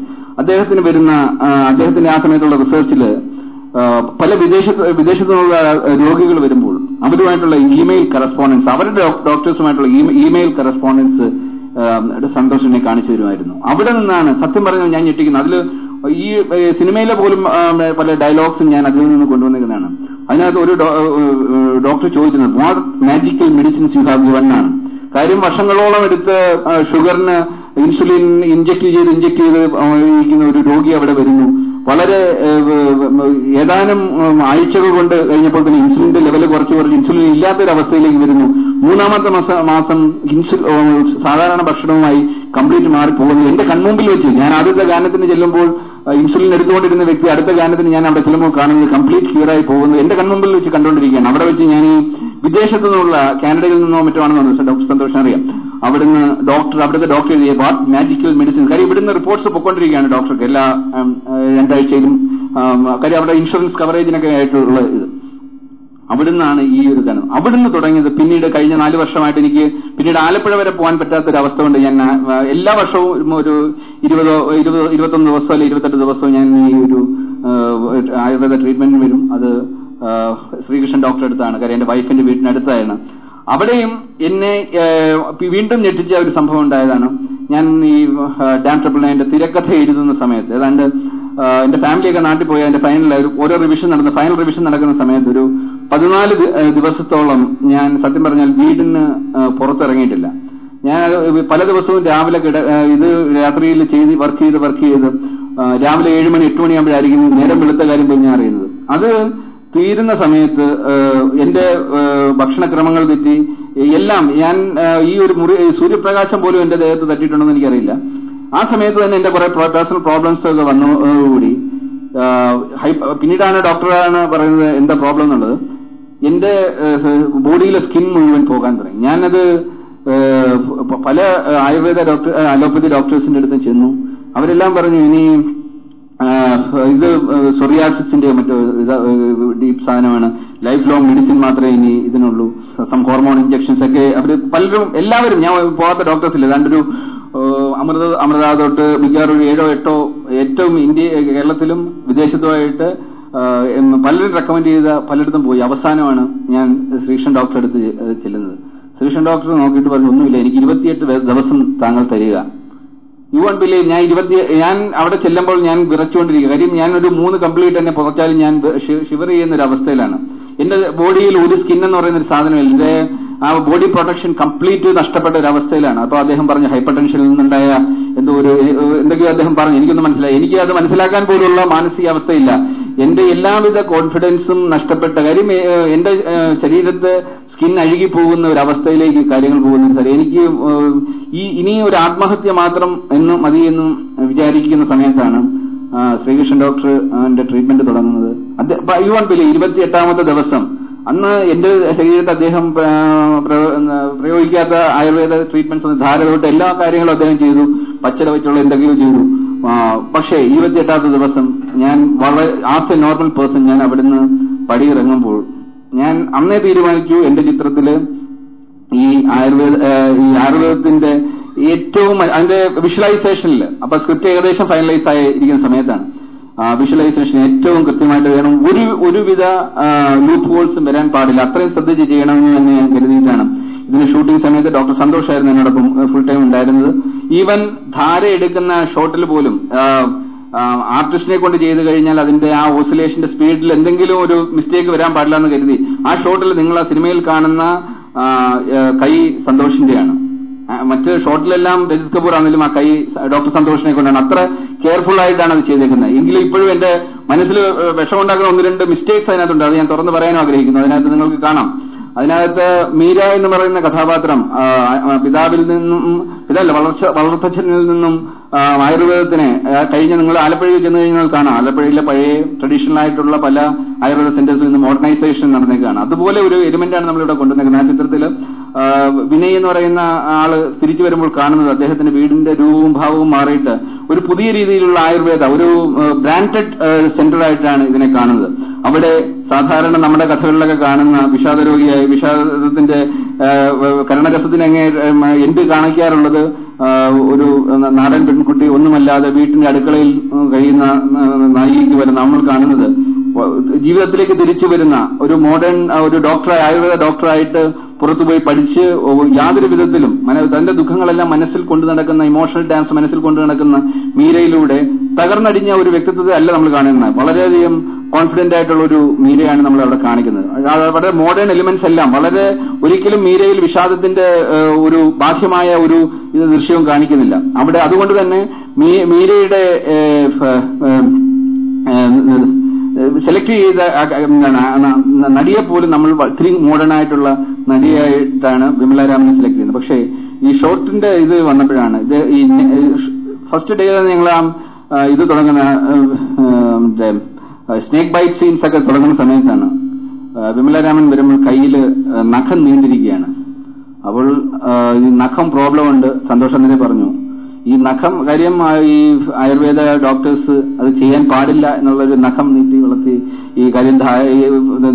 അദ്ദേഹത്തിന്റെ ആ സമയത്തുള്ള റിസർച്ചില് പല വിദേശത്തുനിന്നുള്ള രോഗികൾ വരുമ്പോൾ അവരുമായിട്ടുള്ള ഇമെയിൽ കറസ്പോണ്ടൻസ്, അവരുടെ ഡോക്ടേഴ്സുമായിട്ടുള്ള ഇമെയിൽ കറസ്പോണ്ടൻസ് സന്തോഷിനെ കാണിച്ചു തരുമായിരുന്നു. അവിടെ നിന്നാണ് സത്യം പറഞ്ഞാൽ ഞാൻ ഞെട്ടിക്കുന്നത്. അതിൽ ഈ സിനിമയിലെ പോലും പല ഡയലോഗ്സും ഞാൻ അതിൽ നിന്ന് കൊണ്ടുവന്നിരിക്കുന്നതാണ്. അതിനകത്ത് ഒരു ഡോക്ടർ ചോദിക്കുന്നത്, what magical medicines you have given ആണ്. കാര്യം വർഷങ്ങളോളം എടുത്ത് ഷുഗറിന് ഇൻസുലിൻ ഇഞ്ചക്ട് ചെയ്ത് ഇരിക്കുന്ന ഒരു രോഗി അവിടെ വരുന്നു. വളരെ ഏതാനും ആഴ്ചകൾ കൊണ്ട് കഴിഞ്ഞപ്പോൾ തന്നെ ഇൻസുലിന്റെ ലെവൽ കുറച്ച് ഇൻസുലിൻ ഇല്ലാത്തൊരവസ്ഥയിലേക്ക് വരുന്നു. 3-ാമത്തെ മാസം സാധാരണ ഭക്ഷണവുമായി കംപ്ലീറ്റ് മാറിപ്പോകുന്നു. എന്റെ കൺമുമ്പിൽ വെച്ച് ഞാൻ ആദ്യത്തെ ഗാനത്തിന് ചെല്ലുമ്പോൾ ഇൻസുലിൻ എടുത്തുകൊണ്ടിരുന്ന വ്യക്തി അടുത്ത ഗാനത്തിന് ഞാൻ അവിടെ ചെല്ലുമ്പോൾ കാണുന്നത് കംപ്ലീറ്റ് ക്യൂറായി പോകുന്നു. എന്റെ കൺമുമ്പിൽ വെച്ച് കണ്ടുകൊണ്ടിരിക്കുകയാണ്. അവിടെ വെച്ച് ഞാൻ ഈ വിദേശത്തു നിന്നുള്ള കാനഡയിൽ നിന്നോ മറ്റോ ആണെന്ന് ഡോക്ടർ സന്തോഷം അറിയാം. അവിടുത്തെ ഡോക്ടർ എഴുതിയ വാട്ട് മാജിക്കൽ മെഡിസിൻ. കാര്യം ഇവിടുന്ന് റിപ്പോർട്ട്സ് പൊയ്ക്കൊണ്ടിരിക്കുകയാണ് ഡോക്ടർക്ക് എല്ലാ 2 ആഴ്ചയിലും. കാര്യം അവിടെ ഇൻഷുറൻസ് കവറേജിനൊക്കെ ആയിട്ടുള്ള ഇത്. അവിടുന്നാണ് ഈ ഒരു ഗാനം അവിടുന്ന് തുടങ്ങിയത്. പിന്നീട് കഴിഞ്ഞ 4 വർഷമായിട്ട് എനിക്ക് പിന്നീട് ആലപ്പുഴ വരെ പോകാൻ പറ്റാത്തൊരവസ്ഥ കൊണ്ട് ഞാൻ എല്ലാ വർഷവും ഒരു 21 ദിവസമോ അല്ലെങ്കിൽ 28 ദിവസവും ഞാൻ ഈ ഒരു ആയുർവേദ ട്രീറ്റ്മെന്റിന് വരും. അത് ശ്രീകൃഷ്ണൻ ഡോക്ടറെ അടുത്താണ്. കാര്യം എന്റെ വൈഫിന്റെ വീട്ടിനടുത്തായിരുന്നു. അവിടെയും എന്നെ വീണ്ടും ഞെട്ടിച്ച ഒരു സംഭവം ഉണ്ടായതാണ്. ഞാൻ ഈ ഡാം ട്രിപ്പിൾ നയന്റെ തിരക്കഥ എഴുതുന്ന സമയത്ത് ഏതാണ്ട് എന്റെ ഫാമിലിയൊക്കെ നാട്ടിൽ പോയി അതിന്റെ ഓരോ ഫൈനൽ റിവിഷൻ നടക്കുന്ന സമയത്ത് ഒരു 14 ദിവസത്തോളം ഞാൻ സത്യം പറഞ്ഞാൽ വീടിന് പുറത്തിറങ്ങിയിട്ടില്ല. ഞാൻ പല ദിവസവും രാവിലെ ഇത് രാത്രിയിൽ വർക്ക് ചെയ്ത് രാവിലെ 7 മണി 8 മണിയാകുമ്പോഴായിരിക്കും നേരം വെളുത്ത കാര്യം പോയി ഞാൻ അറിയുന്നത്. അത് തീരുന്ന സമയത്ത് എന്റെ ഭക്ഷണക്രമങ്ങൾ തെറ്റി എല്ലാം ഞാൻ ഈ ഒരു സൂര്യപ്രകാശം പോലും എന്റെ ദേഹത്ത് തട്ടിയിട്ടുണ്ടെന്ന് എനിക്കറിയില്ല. ആ സമയത്ത് തന്നെ എന്റെ കുറെ പേഴ്സണൽ പ്രോബ്ലംസ് ഒക്കെ വന്നതോടുകൂടി പിന്നീടാണ് ഡോക്ടറാണ് പറയുന്നത് എന്താ പ്രോബ്ലം എന്നുള്ളത്. എന്റെ ബോഡിയിലെ സ്കിൻ മുഴുവൻ പോകാൻ തുടങ്ങി. ഞാനത് പല ആയുർവേദ അലോപ്പതി ഡോക്ടേഴ്സിന്റെ അടുത്ത് ചെന്നു. അവരെല്ലാം പറഞ്ഞു ഇനി ഇത് സൊറിയാസിന്റെ മറ്റോ ഡീപ് സാധനമാണ്, ലൈഫ് ലോങ് മെഡിസിൻ മാത്രമേ ഇനി ഇതിനുള്ളൂ, സം ഹോർമോൺ ഇഞ്ചക്ഷൻസ് ഒക്കെ അവര് പലരും എല്ലാവരും, ഞാൻ പോകാത്ത ഡോക്ടേഴ്സ് ഇല്ല, ഏതാണ്ടൊരു അമൃത തൊട്ട് മിക്കവാറും 7 8 ഏറ്റവും കേരളത്തിലും വിദേശത്തുമായിട്ട് പലരും റെക്കമെൻഡ് ചെയ്ത പലയിടത്തും പോയി. അവസാനമാണ് ഞാൻ ശ്രീകൃഷ്ണൻ ഡോക്ടറെ അടുത്ത് ചെല്ലുന്നത്. ശ്രീകൃഷ്ണൻ ഡോക്ടർ നോക്കിയിട്ട് പറഞ്ഞു ഒന്നുമില്ല, എനിക്ക് 28 ദിവസം താങ്കൾ തരിക. യു വോണ്ട് ബിലീവ്, ഞാൻ അവിടെ ചെല്ലുമ്പോൾ ഞാൻ വിറച്ചുകൊണ്ടിരിക്കുക. കാര്യം ഞാനൊരു 3 കംപ്ലീറ്റ് തന്നെ പുറച്ചാലും ഞാൻ ഷിവർ ചെയ്യുന്ന ഒരു അവസ്ഥയിലാണ്. എന്റെ ബോഡിയിൽ ഒരു സ്കിൻ എന്ന് പറയുന്ന ഒരു സാധനമില്ല. എന്റെ ആ ബോഡി പ്രൊട്ടക്ഷൻ കംപ്ലീറ്റ് നഷ്ടപ്പെട്ട ഒരു അവസ്ഥയിലാണ്. അപ്പൊ അദ്ദേഹം പറഞ്ഞു ഹൈപ്പർ ടെൻഷനിൽ നിന്നുണ്ടായ എന്തൊക്കെയോ അദ്ദേഹം പറഞ്ഞു. എനിക്കൊന്നും മനസ്സിലായി. എനിക്ക് അത് മനസ്സിലാക്കാൻ പോലുള്ള മാനസികാവസ്ഥയില്ല. എന്റെ എല്ലാവിധ കോൺഫിഡൻസും നഷ്ടപ്പെട്ട കാര്യം, എന്റെ ശരീരത്തെ സ്കിൻ അഴുകി പോകുന്ന ഒരു അവസ്ഥയിലേക്ക് കാര്യങ്ങൾ പോകുന്നത്. എനിക്ക് ഇനി ഒരു ആത്മഹത്യ മാത്രം മതി എന്നും വിചാരിക്കുന്ന സമയത്താണ് ശ്രീകൃഷ്ണൻ ഡോക്ടർ എന്റെ ട്രീറ്റ്മെന്റ് തുടങ്ങുന്നത്. യു വോണ്ട് ബിലീവ് 28ാമത്തെ ദിവസം അന്ന് എന്റെ ശരീരത്തെ അദ്ദേഹം പ്രയോഗിക്കാത്ത ആയുർവേദ ട്രീറ്റ്മെന്റ്സ്, ധാര തൊട്ട് എല്ലാ കാര്യങ്ങളും അദ്ദേഹം ചെയ്തു, പച്ചട വെച്ചുള്ള എന്തെങ്കിലും ചെയ്തു. പക്ഷേ 28ാമത്തെ ദിവസം ഞാൻ വളരെ ആസ് എ നോർമൽ പേഴ്സൺ ഞാൻ അവിടുന്ന് പടിയിറങ്ങുമ്പോൾ ഞാൻ അന്നേ തീരുമാനിച്ചു എന്റെ ചിത്രത്തില് ഈ ആയുർവേദത്തിന്റെ ഏറ്റവും അതിന്റെ വിഷ്വലൈസേഷനിൽ, അപ്പൊ സ്ക്രിപ്റ്റ് ഏകദേശം ഫൈനലൈസ് ആയിരിക്കുന്ന സമയത്താണ് വിഷ്വലൈസേഷൻ ഏറ്റവും കൃത്യമായിട്ട് വേണം. ഒരുവിധ ലൂപ്പ് ഹോൾസും വരാൻ പാടില്ല. അത്രയും ശ്രദ്ധിച്ച് ചെയ്യണമെന്ന് തന്നെ ഞാൻ കരുതിയിട്ടാണ്. ഇതിന് ഷൂട്ടിംഗ് സമയത്ത് ഡോക്ടർ സന്തോഷായിരുന്നു എന്നോടൊപ്പം ഫുൾ ടൈം ഉണ്ടായിരുന്നത്. ഈവൻ ധാര എടുക്കുന്ന ഷോട്ടിൽ പോലും ആർട്ടിസ്റ്റിനെ കൊണ്ട് ചെയ്തു കഴിഞ്ഞാൽ അതിന്റെ ആ ഓസിലേഷന്റെ സ്പീഡിൽ എന്തെങ്കിലും ഒരു മിസ്റ്റേക്ക് വരാൻ പാടില്ല എന്ന് കരുതി ആ ഷോട്ടിൽ നിങ്ങൾ ആ സിനിമയിൽ കാണുന്ന കൈ സന്തോഷിന്റെയാണ്. മറ്റ് ഷോട്ടിലെല്ലാം രജിത് കപൂർ ആണെങ്കിലും ആ കൈ ഡോക്ടർ സന്തോഷിനെ കൊണ്ടാണ്. അത്ര കെയർഫുൾ ആയിട്ടാണ് അത് ചെയ്തേക്കുന്നത്. എങ്കിലും ഇപ്പോഴും എന്റെ മനസ്സിൽ വിഷമുണ്ടാക്കുന്ന 1-2 മിസ്റ്റേക്സ് അതിനകത്തുണ്ട്. അത് ഞാൻ തുറന്നു പറയാനും ആഗ്രഹിക്കുന്നു. അതിനകത്ത് നിങ്ങൾക്ക് കാണാം. അതിനകത്ത് മീര എന്ന് പറയുന്ന കഥാപാത്രം പിതാവിൽ നിന്നും വളർത്തച്ഛനിൽ നിന്നും ആയുർവേദത്തിനെ കഴിഞ്ഞ നിങ്ങൾ ആലപ്പുഴയിൽ ചെന്ന് കഴിഞ്ഞാൽ കാണാം. ആലപ്പുഴയിലെ പഴയ ട്രഡീഷണൽ ആയിട്ടുള്ള പല ആയുർവേദ സെന്റേഴ്സിൽ നിന്ന് മോഡേണൈസേഷൻ നടന്നേക്കാണ്. അതുപോലെ ഒരു എലിമെന്റാണ് നമ്മളിവിടെ കൊണ്ടുവന്നേക്കുന്നത്. ആ ചിത്രത്തിൽ വിനയ് എന്ന് പറയുന്ന ആള് തിരിച്ചു വരുമ്പോൾ കാണുന്നത് അദ്ദേഹത്തിന്റെ വീടിന്റെ രൂപവും ഭാവവും മാറിയിട്ട് ഒരു പുതിയ രീതിയിലുള്ള ആയുർവേദ ഒരു ബ്രാൻഡഡ് സെന്റർ ആയിട്ടാണ് ഇതിനെ കാണുന്നത്. അവിടെ സാധാരണ നമ്മുടെ കഥകളിലൊക്കെ കാണുന്ന വിഷാദരോഗിയായി വിഷാദത്തിന്റെ കരണരസത്തിന് എന്ത് കാണിക്കാറുള്ളത് ഒരു നാടൻ പെൺകുട്ടി ഒന്നുമല്ലാതെ വീട്ടിന്റെ അടുക്കളയിൽ കഴിയുന്ന നായികയ്ക്ക് വരെ നമ്മൾ കാണുന്നത് ജീവിതത്തിലേക്ക് തിരിച്ചു വരുന്ന ഒരു മോഡേൺ ഒരു ഡോക്ടറായി ആയുർവേദ ഡോക്ടറായിട്ട് പുറത്തുപോയി പഠിച്ച് യാതൊരു വിധത്തിലും തന്റെ ദുഃഖങ്ങളെല്ലാം മനസ്സിൽ കൊണ്ടു നടക്കുന്ന ഇമോഷണൽ ഡാൻസ് മനസ്സിൽ കൊണ്ടു നടക്കുന്ന മീരയിലൂടെ തകർന്നടിഞ്ഞ ഒരു വ്യക്തിത്വത്തെ അല്ല നമ്മൾ കാണുന്നത്. വളരെയധികം കോൺഫിഡന്റ് ആയിട്ടുള്ള ഒരു മീരയാണ് നമ്മൾ അവിടെ കാണിക്കുന്നത്. വളരെ മോഡേൺ എലിമെന്റ്സ് എല്ലാം വളരെ ഒരിക്കലും മീരയിൽ വിഷാദത്തിന്റെ ഒരു ബാഹ്യമായ ഒരു ഇത് ദൃശ്യവും കാണിക്കുന്നില്ല അവിടെ. അതുകൊണ്ട് തന്നെ മീരയുടെ സെലക്ട് ചെയ്ത നടിയെ പോലും നമ്മൾ ഒത്തിരി മോഡേൺ ആയിട്ടുള്ള നടിയായിട്ടാണ് വിമല രാമനെ സെലക്ട് ചെയ്യുന്നത്. പക്ഷേ ഈ ഷോട്ടിന്റെ ഇത് വന്നപ്പോഴാണ് ഇത് ഈ ഫസ്റ്റ് ഡേ ഞങ്ങൾ ഇത് തുടങ്ങുന്ന സ്നേക്ക് ബൈറ്റ് സീൻസ് ഒക്കെ തുടങ്ങുന്ന സമയത്താണ് വിമല രാമൻ വരുമ്പോൾ കയ്യിൽ നഖം നീണ്ടിരിക്കുകയാണ്. അപ്പോൾ ഈ നഖം പ്രോബ്ലം ഉണ്ട്. സന്തോഷം തന്നെ പറഞ്ഞു ഈ നഖം കാര്യം ഈ ആയുർവേദ ഡോക്ടേഴ്സ് അത് ചെയ്യാൻ പാടില്ല എന്നുള്ളൊരു നഖം നീട്ടി വളർത്തി ഈ കാര്യം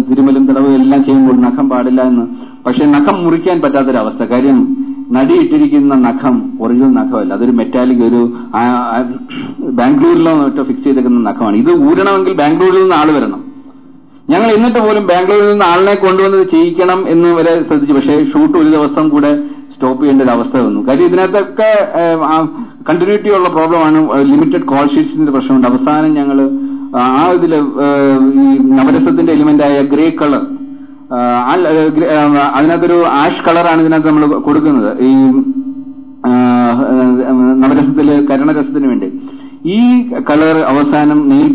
തിരുമലും തടവും എല്ലാം ചെയ്യുമ്പോൾ നഖം പാടില്ല എന്ന്. പക്ഷെ നഖം മുറിക്കാൻ പറ്റാത്തൊരവസ്ഥ. കാര്യം നടിയിട്ടിരിക്കുന്ന നഖം ഒറിജിനൽ നഖമല്ല, അതൊരു മെറ്റാലിക് ഒരു ബാംഗ്ലൂരിലോ മറ്റോ ഫിക്സ് ചെയ്തേക്കുന്ന നഖമാണ്. ഇത് ഊരണമെങ്കിൽ ബാംഗ്ലൂരിൽ നിന്ന് ആള് വരണം. ഞങ്ങൾ എന്നിട്ട് പോലും ബാംഗ്ലൂരിൽ നിന്ന് ആളിനെ കൊണ്ടുവന്നത് ചെയ്യിക്കണം എന്ന് വരെ ശ്രദ്ധിച്ചു. പക്ഷേ ഷൂട്ട് ഒരു ദിവസം കൂടെ സ്റ്റോപ്പ് ചെയ്യേണ്ട ഒരു അവസ്ഥ വന്നു. കാര്യം ഇതിനകത്തൊക്കെ കണ്ടിന്യൂറ്റി ഉള്ള പ്രോബ്ലമാണ്. ലിമിറ്റഡ് കോൾ ഷീറ്റ്സിന്റെ പ്രശ്നമുണ്ട്. അവസാനം ഞങ്ങൾ ആ ഇതില് ഈ നവരസത്തിന്റെ എലിമെന്റായ ഗ്രേ കളർ അതിനകത്തൊരു ആഷ് കളറാണ് ഇതിനകത്ത് നമ്മൾ കൊടുക്കുന്നത്. ഈ നവരസത്തില് കരുണരസത്തിന് വേണ്ടി ഈ കളർ അവസാനം നെയിൽ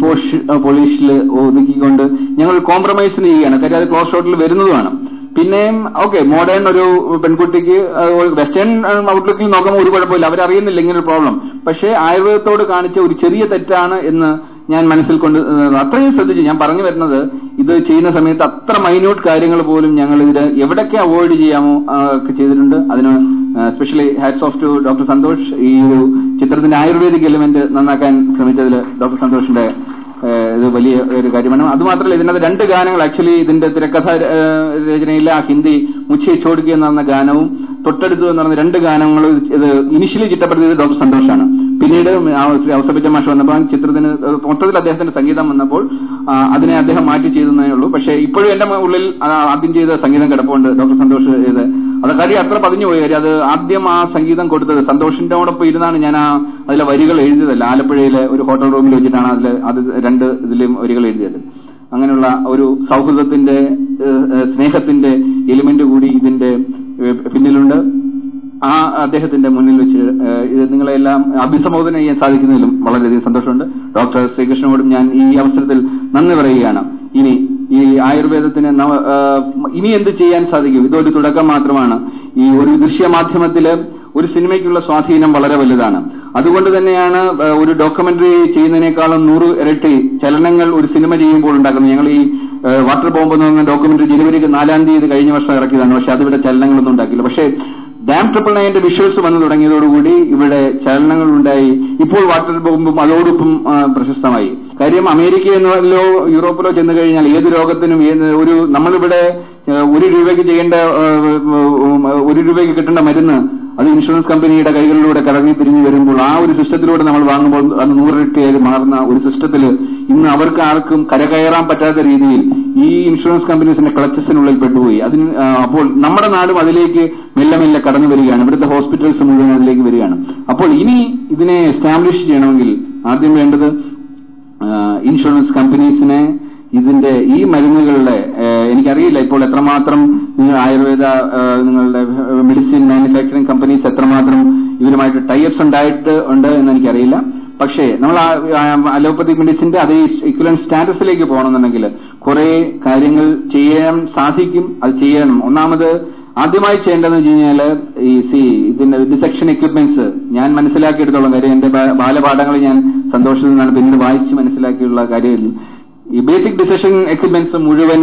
പോളിഷിൽ ഒതുക്കിക്കൊണ്ട് ഞങ്ങൾ കോംപ്രമൈസിന് ചെയ്യുകയാണ്. കാര്യം അത് ക്ലോസ് ഷോട്ടിൽ വരുന്നതുമാണ്. പിന്നെയും ഓക്കെ, മോഡേൺ ഒരു പെൺകുട്ടിക്ക് വെസ്റ്റേൺ ഔട്ട്ലുക്കിൽ നോക്കുമ്പോൾ ഒരു കുഴപ്പമില്ല, അവരറിയുന്നില്ല ഇങ്ങനൊരു പ്രോബ്ലം. പക്ഷേ ആയുർവേദത്തോട് കാണിച്ച ഒരു ചെറിയ തെറ്റാണ് എന്ന് ഞാൻ മനസ്സിൽ കൊണ്ട് അത്രയും ശ്രദ്ധിച്ചു. ഞാൻ പറഞ്ഞു വരുന്നത്, ഇത് ചെയ്യുന്ന സമയത്ത് അത്ര മൈന്യൂട്ട് കാര്യങ്ങൾ പോലും ഞങ്ങൾ ഇതിന് എവിടൊക്കെ അവോയ്ഡ് ചെയ്യാമോ ഒക്കെ ചെയ്തിട്ടുണ്ട്. അതിന് specially hats off to doctor Santhosh. ഈ ഒരു ചിത്രത്തിന്റെ ആയുർവേദിക് എലിമെന്റ് നന്നാക്കാൻ ശ്രമിച്ചതിൽ ഡോക്ടർ സന്തോഷിന്റെ ഇത് വലിയ ഒരു കാര്യമാണ്. അതുമാത്രമല്ല, ഇതിനകത്ത് 2 ഗാനങ്ങൾ ആക്ച്വലി ഇതിന്റെ തിരക്കഥ രചനയിലെ ആ ഹിന്ദി മുച്ചേ ചോടുക എന്ന് പറഞ്ഞ ഗാനവും തൊട്ടടുത്ത് എന്ന് പറഞ്ഞ 2 ഗാനങ്ങൾ ഇത് ഇനിഷ്യലി ചിട്ടപ്പെടുത്തിയത് ഡോക്ടർ സന്തോഷാണ്. പിന്നീട് ഔസപിച്ച മാഷ് വന്നപ്പോൾ ചിത്രത്തിന് മൊത്തത്തിൽ അദ്ദേഹത്തിന്റെ സംഗീതം വന്നപ്പോൾ അതിനെ അദ്ദേഹം മാറ്റി ചെയ്തേ ഉള്ളൂ. പക്ഷേ ഇപ്പോഴും എന്റെ ഉള്ളിൽ ആദ്യം ചെയ്ത സംഗീതം കിടപ്പുണ്ട് ഡോക്ടർ സന്തോഷ് ചെയ്ത്. അത് കാര്യം അത്ര പതിഞ്ഞു പോയി. കാര്യം അത് ആദ്യം ആ സംഗീതം കൊടുത്തത് സന്തോഷിന്റെയോടൊപ്പം ഇരുന്നാണ് ഞാൻ അതിലെ വരികൾ എഴുതിയതല്ല. ആലപ്പുഴയിലെ ഒരു ഹോട്ടൽ റൂമിൽ വെച്ചിട്ടാണ് അത് 2 ഇതിലും വരികൾ എഴുതിയത്. അങ്ങനെയുള്ള ഒരു സൗഹൃദത്തിന്റെ സ്നേഹത്തിന്റെ എലിമെന്റ് കൂടി ഇതിന്റെ പിന്നിലുണ്ട്. ആ അദ്ദേഹത്തിന്റെ മുന്നിൽ വെച്ച് ഇത് നിങ്ങളെല്ലാം അഭിസംബോധന ചെയ്യാൻ സാധിക്കുന്നതിലും വളരെയധികം സന്തോഷമുണ്ട്. ഡോക്ടർ ശ്രീകൃഷ്ണനോടും ഞാൻ ഈ അവസരത്തിൽ നന്ദി പറയുകയാണ്. ഇനി ഈ ആയുർവേദത്തിന് ഇനി എന്ത് ചെയ്യാൻ സാധിക്കും? ഇതൊരു തുടക്കം മാത്രമാണ്. ഈ ഒരു ദൃശ്യമാധ്യമത്തില് ഒരു സിനിമയ്ക്കുള്ള സ്വാധീനം വളരെ വലുതാണ്. അതുകൊണ്ട് തന്നെയാണ് ഒരു ഡോക്യുമെന്ററി ചെയ്യുന്നതിനേക്കാളും 100 ഇരട്ടി ചലനങ്ങൾ ഒരു സിനിമ ചെയ്യുമ്പോൾ ഉണ്ടാക്കുന്നത്. ഞങ്ങൾ ഈ വാട്ടർ ബോംബ് എന്ന് പറഞ്ഞ ഡോക്യുമെന്ററി ജനുവരി 4 കഴിഞ്ഞ വർഷം ഇറക്കിയതാണ്. പക്ഷെ അതിവിടെ ചലനങ്ങളൊന്നും ഉണ്ടാക്കില്ല. പക്ഷേ ഡാം 999 വിഷ്വൽസ് വന്നു തുടങ്ങിയതോടുകൂടി ഇവിടെ ചലനങ്ങൾ ഉണ്ടായി. ഇപ്പോൾ വാട്ടർ ബോംബും അതോടൊപ്പം പ്രശസ്തമായി. കാര്യം അമേരിക്കയിലോ യൂറോപ്പിലോ ചെന്നു കഴിഞ്ഞാൽ ഏത് രോഗത്തിനും നമ്മളിവിടെ 1 രൂപയ്ക്ക് ചെയ്യേണ്ട 1 രൂപയ്ക്ക് കിട്ടേണ്ട മരുന്ന് അത് ഇൻഷുറൻസ് കമ്പനിയുടെ കൈകളിലൂടെ കറങ്ങി തിരിഞ്ഞു വരുമ്പോൾ ആ ഒരു സിസ്റ്റത്തിലൂടെ നമ്മൾ വാങ്ങുമ്പോൾ അത് 100 ഇരട്ടിയായി മാറുന്ന ഒരു സിസ്റ്റത്തിൽ ഇന്ന് അവർക്ക് ആർക്കും കരകയറാൻ പറ്റാത്ത രീതിയിൽ ഈ ഇൻഷുറൻസ് കമ്പനീസിന്റെ ക്ലച്ചസിനുള്ളിൽ പെട്ടുപോയി. അപ്പോൾ നമ്മുടെ നാടും അതിലേക്ക് മെല്ലെ മെല്ലെ കടന്നു വരികയാണ്. ഇവിടുത്തെ ഹോസ്പിറ്റൽസ് മുഴുവൻ അതിലേക്ക് വരികയാണ്. അപ്പോൾ ഇനി ഇതിനെ എസ്റ്റാബ്ലിഷ് ചെയ്യണമെങ്കിൽ ആദ്യം വേണ്ടത് ഇൻഷുറൻസ് കമ്പനീസിനെ ഇതിന്റെ ഈ മരുന്നുകളുടെ എനിക്കറിയില്ല ഇപ്പോൾ എത്രമാത്രം ആയുർവേദ നിങ്ങളുടെ മെഡിസിൻ മാനുഫാക്ചറിംഗ് കമ്പനീസ് എത്രമാത്രം ഇവരുമായിട്ട് ടൈപ്സ് ഉണ്ട് എന്ന് എനിക്കറിയില്ല. പക്ഷേ നമ്മൾ അലോപ്പതി മെഡിസിന്റെ അതേ ഇക്വലന്റ് സ്റ്റാറ്റസിലേക്ക് പോകണമെന്നുണ്ടെങ്കിൽ കുറെ കാര്യങ്ങൾ ചെയ്യാൻ സാധിക്കും. അത് ചെയ്യണം. ഒന്നാമത് ആദ്യമായി ചെയ്യേണ്ടതെന്ന് വെച്ച് കഴിഞ്ഞാല് ഇതിന്റെ ഡിസെക്ഷൻ എക്യുപ്മെന്റ്സ് ഞാൻ മനസ്സിലാക്കിയെടുത്തോളം കാര്യം എന്റെ ബാലപാഠങ്ങൾ ഞാൻ സന്തോഷത്തിൽ നിന്നാണ് പിന്നീട് വായിച്ച് മനസ്സിലാക്കിയുള്ള കാര്യം. ഈ ബേസിക് ഡിസെക്ഷൻ എക്യുപ്മെന്റ്സ് മുഴുവൻ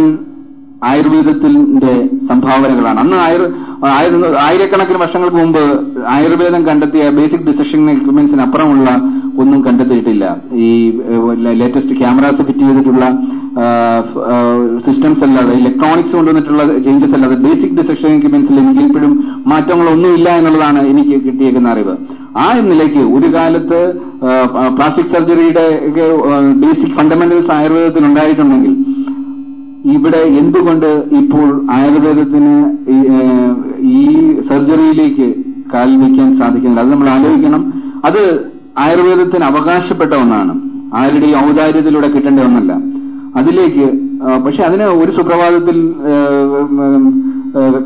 ആയുർവേദത്തിന്റെ സംഭാവനകളാണ്. അന്ന് ആയിരക്കണക്കിന് വർഷങ്ങൾക്ക് മുമ്പ് ആയുർവേദം കണ്ടെത്തിയ ബേസിക് ഡിസെക്ഷൻ എക്യുപ്മെന്റ്സിന് അപ്പുറമുള്ള ഒന്നും കണ്ടെത്തിയിട്ടില്ല. ഈ ലേറ്റസ്റ്റ് ക്യാമറാസ് ഫിറ്റ് ചെയ്തിട്ടുള്ള സിസ്റ്റംസ് അല്ലാതെ ഇലക്ട്രോണിക്സ് കൊണ്ടുവന്നിട്ടുള്ള ചേഞ്ചസ് അല്ലാതെ ബേസിക് ഡിസെക്ഷൻ എക്യുപ്മെന്റ്സിൽ എനിക്ക് ഇപ്പോഴും മാറ്റങ്ങളൊന്നുമില്ല എന്നുള്ളതാണ് എനിക്ക് കിട്ടിയേക്കുന്ന അറിവ്. ആ നിലയ്ക്ക് ഒരു കാലത്ത് പ്ലാസ്റ്റിക് സർജറിയുടെ ബേസിക് ഫണ്ടമെന്റൽസ് ആയുർവേദത്തിൽ ഉണ്ടായിട്ടുണ്ടെങ്കിൽ ഇവിടെ എന്തുകൊണ്ട് ഇപ്പോൾ ആയുർവേദത്തിന് ഈ സർജറിയിലേക്ക് കാൽ വയ്ക്കാൻ സാധിക്കുന്നില്ല? അത് നമ്മൾ ആലോചിക്കണം. അത് ആയുർവേദത്തിന് അവകാശപ്പെട്ട ഒന്നാണ്. ആരുടെയും ഔദാര്യത്തിലൂടെ കിട്ടേണ്ട ഒന്നല്ല. അതിലേക്ക് പക്ഷെ അതിന് ഒരു സുപ്രഭാതത്തിൽ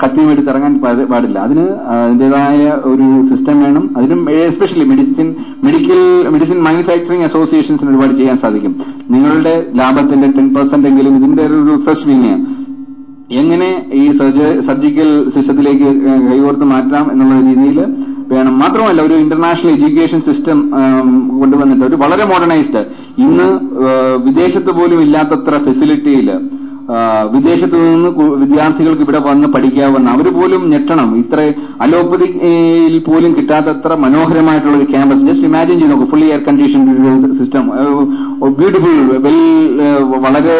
കത്തിയും എടുത്ത് ഇറങ്ങാൻ പാടില്ല. അതിന് അതിന്റേതായ ഒരു സിസ്റ്റം വേണം. അതിനും എസ്പെഷ്യലി മെഡിസിൻ മാനുഫാക്ചറിംഗ് അസോസിയേഷൻസിന് ഒരുപാട് ചെയ്യാൻ സാധിക്കും. നിങ്ങളുടെ ലാഭത്തിന്റെ 10% എങ്കിലും ഇതിന്റെ ഒരു റിസർച്ച് വിങ് എങ്ങനെ ഈ സർജിക്കൽ സിസ്റ്റത്തിലേക്ക് കൈകോർത്ത് മാറ്റാം എന്നുള്ള രീതിയിൽ വേണം. മാത്രമല്ല ഒരു ഇന്റർനാഷണൽ എഡ്യൂക്കേഷൻ സിസ്റ്റം കൊണ്ടുവന്നിട്ട് ഒരു വളരെ മോഡേണൈസ്ഡ് ഇന്ന് വിദേശത്ത് പോലും ഇല്ലാത്തത്ര ഫെസിലിറ്റിയിൽ വിദേശത്തു നിന്ന് വിദ്യാർത്ഥികൾക്ക് ഇവിടെ വന്ന് പഠിക്കാവുന്ന അവർ പോലും ഞെട്ടണം. ഇത്ര അലോപ്പതിയിൽ പോലും കിട്ടാത്തത്ര മനോഹരമായിട്ടുള്ള ഒരു ക്യാമ്പസ് ജസ്റ്റ് ഇമാജിൻ ചെയ്ത് നോക്കൂ. Fully air condition system, beautiful, വളരെ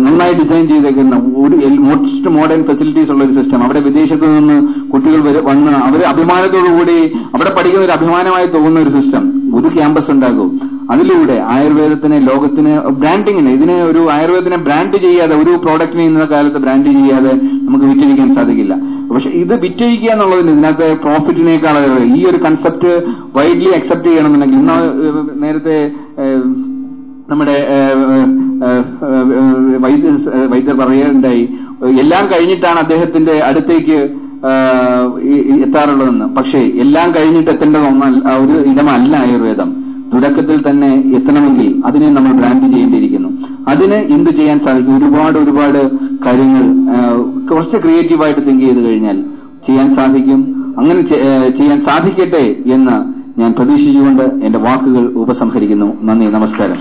നന്നായി ഡിസൈൻ ചെയ്തേക്കുന്ന ഒരു മോസ്റ്റ് മോഡേൺ ഫെസിലിറ്റീസ് ഉള്ള ഒരു സിസ്റ്റം. അവിടെ വിദേശത്ത് നിന്ന് കുട്ടികൾ വന്ന് അവർ അഭിമാനത്തോടുകൂടി അവിടെ പഠിക്കുന്ന ഒരു അഭിമാനമായി തോന്നുന്ന ഒരു സിസ്റ്റം, ഒരു ക്യാമ്പസ് ഉണ്ടാകും. അതിലൂടെ ആയുർവേദത്തിന് ലോകത്തിന് ബ്രാൻഡിങ്ങിന് ഇതിനെ ഒരു ആയുർവേദത്തിനെ ബ്രാൻഡ് ചെയ്യാതെ ഒരു പ്രോഡക്റ്റിനെ ഇന്നത്തെ കാലത്ത് ബ്രാൻഡ് ചെയ്യാതെ നമുക്ക് വിറ്റഴിക്കാൻ സാധിക്കില്ല. പക്ഷെ ഇത് വിറ്റഴിക്കുക എന്നുള്ളതിന് ഇതിനകത്ത് പ്രോഫിറ്റിനേക്കാൾ ഈ ഒരു കൺസെപ്റ്റ് വൈഡ്ലി അക്സെപ്റ്റ് ചെയ്യണമെന്നുണ്ടെങ്കിൽ ഇന്ന് നേരത്തെ നമ്മുടെ വൈദ്യർ പറയുകയുണ്ടായി, എല്ലാം കഴിഞ്ഞിട്ടാണ് അദ്ദേഹത്തിന്റെ അടുത്തേക്ക് എത്താറുള്ളതെന്ന്. പക്ഷേ എല്ലാം കഴിഞ്ഞിട്ട് എത്തേണ്ട ഒരു ഇടമല്ല ആയുർവേദം. തുടക്കത്തിൽ തന്നെ എത്തണമെങ്കിൽ അതിനെ നമ്മൾ ബ്രാൻഡ് ചെയ്യേണ്ടിയിരിക്കുന്നു. അതിന് എന്ത് ചെയ്യാൻ സാധിക്കും? ഒരുപാട് കാര്യങ്ങൾ കുറച്ച് ക്രിയേറ്റീവായിട്ട് തിങ്ക് ചെയ്ത് കഴിഞ്ഞാൽ ചെയ്യാൻ സാധിക്കും. അങ്ങനെ ചെയ്യാൻ സാധിക്കട്ടെ എന്ന് ഞാൻ പ്രതീക്ഷിച്ചുകൊണ്ട് എന്റെ വാക്കുകൾ ഉപസംഹരിക്കുന്നു. നന്ദി, നമസ്കാരം.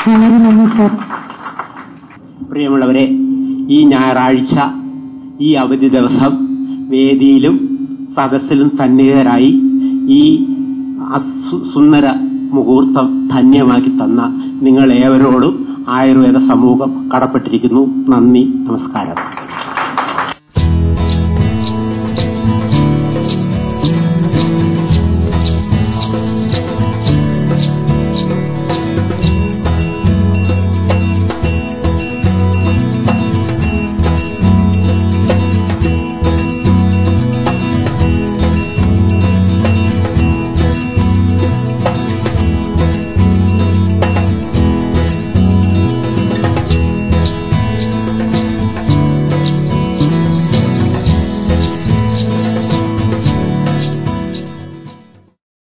വളരെ നന്ദി സർ.
പ്രിയമുള്ളവരെ, ഈ ഞായറാഴ്ച ഈ അവധി ദിവസം വേദിയിലും സദസ്സിലും സന്നിഹിതരായി ഈ സുന്ദര മുഹൂർത്തം ധന്യമാക്കി തന്ന നിങ്ങൾ ഏവരോടും ആയുർവേദ സമൂഹം കടപ്പെട്ടിരിക്കുന്നു. നന്ദി, നമസ്കാരം.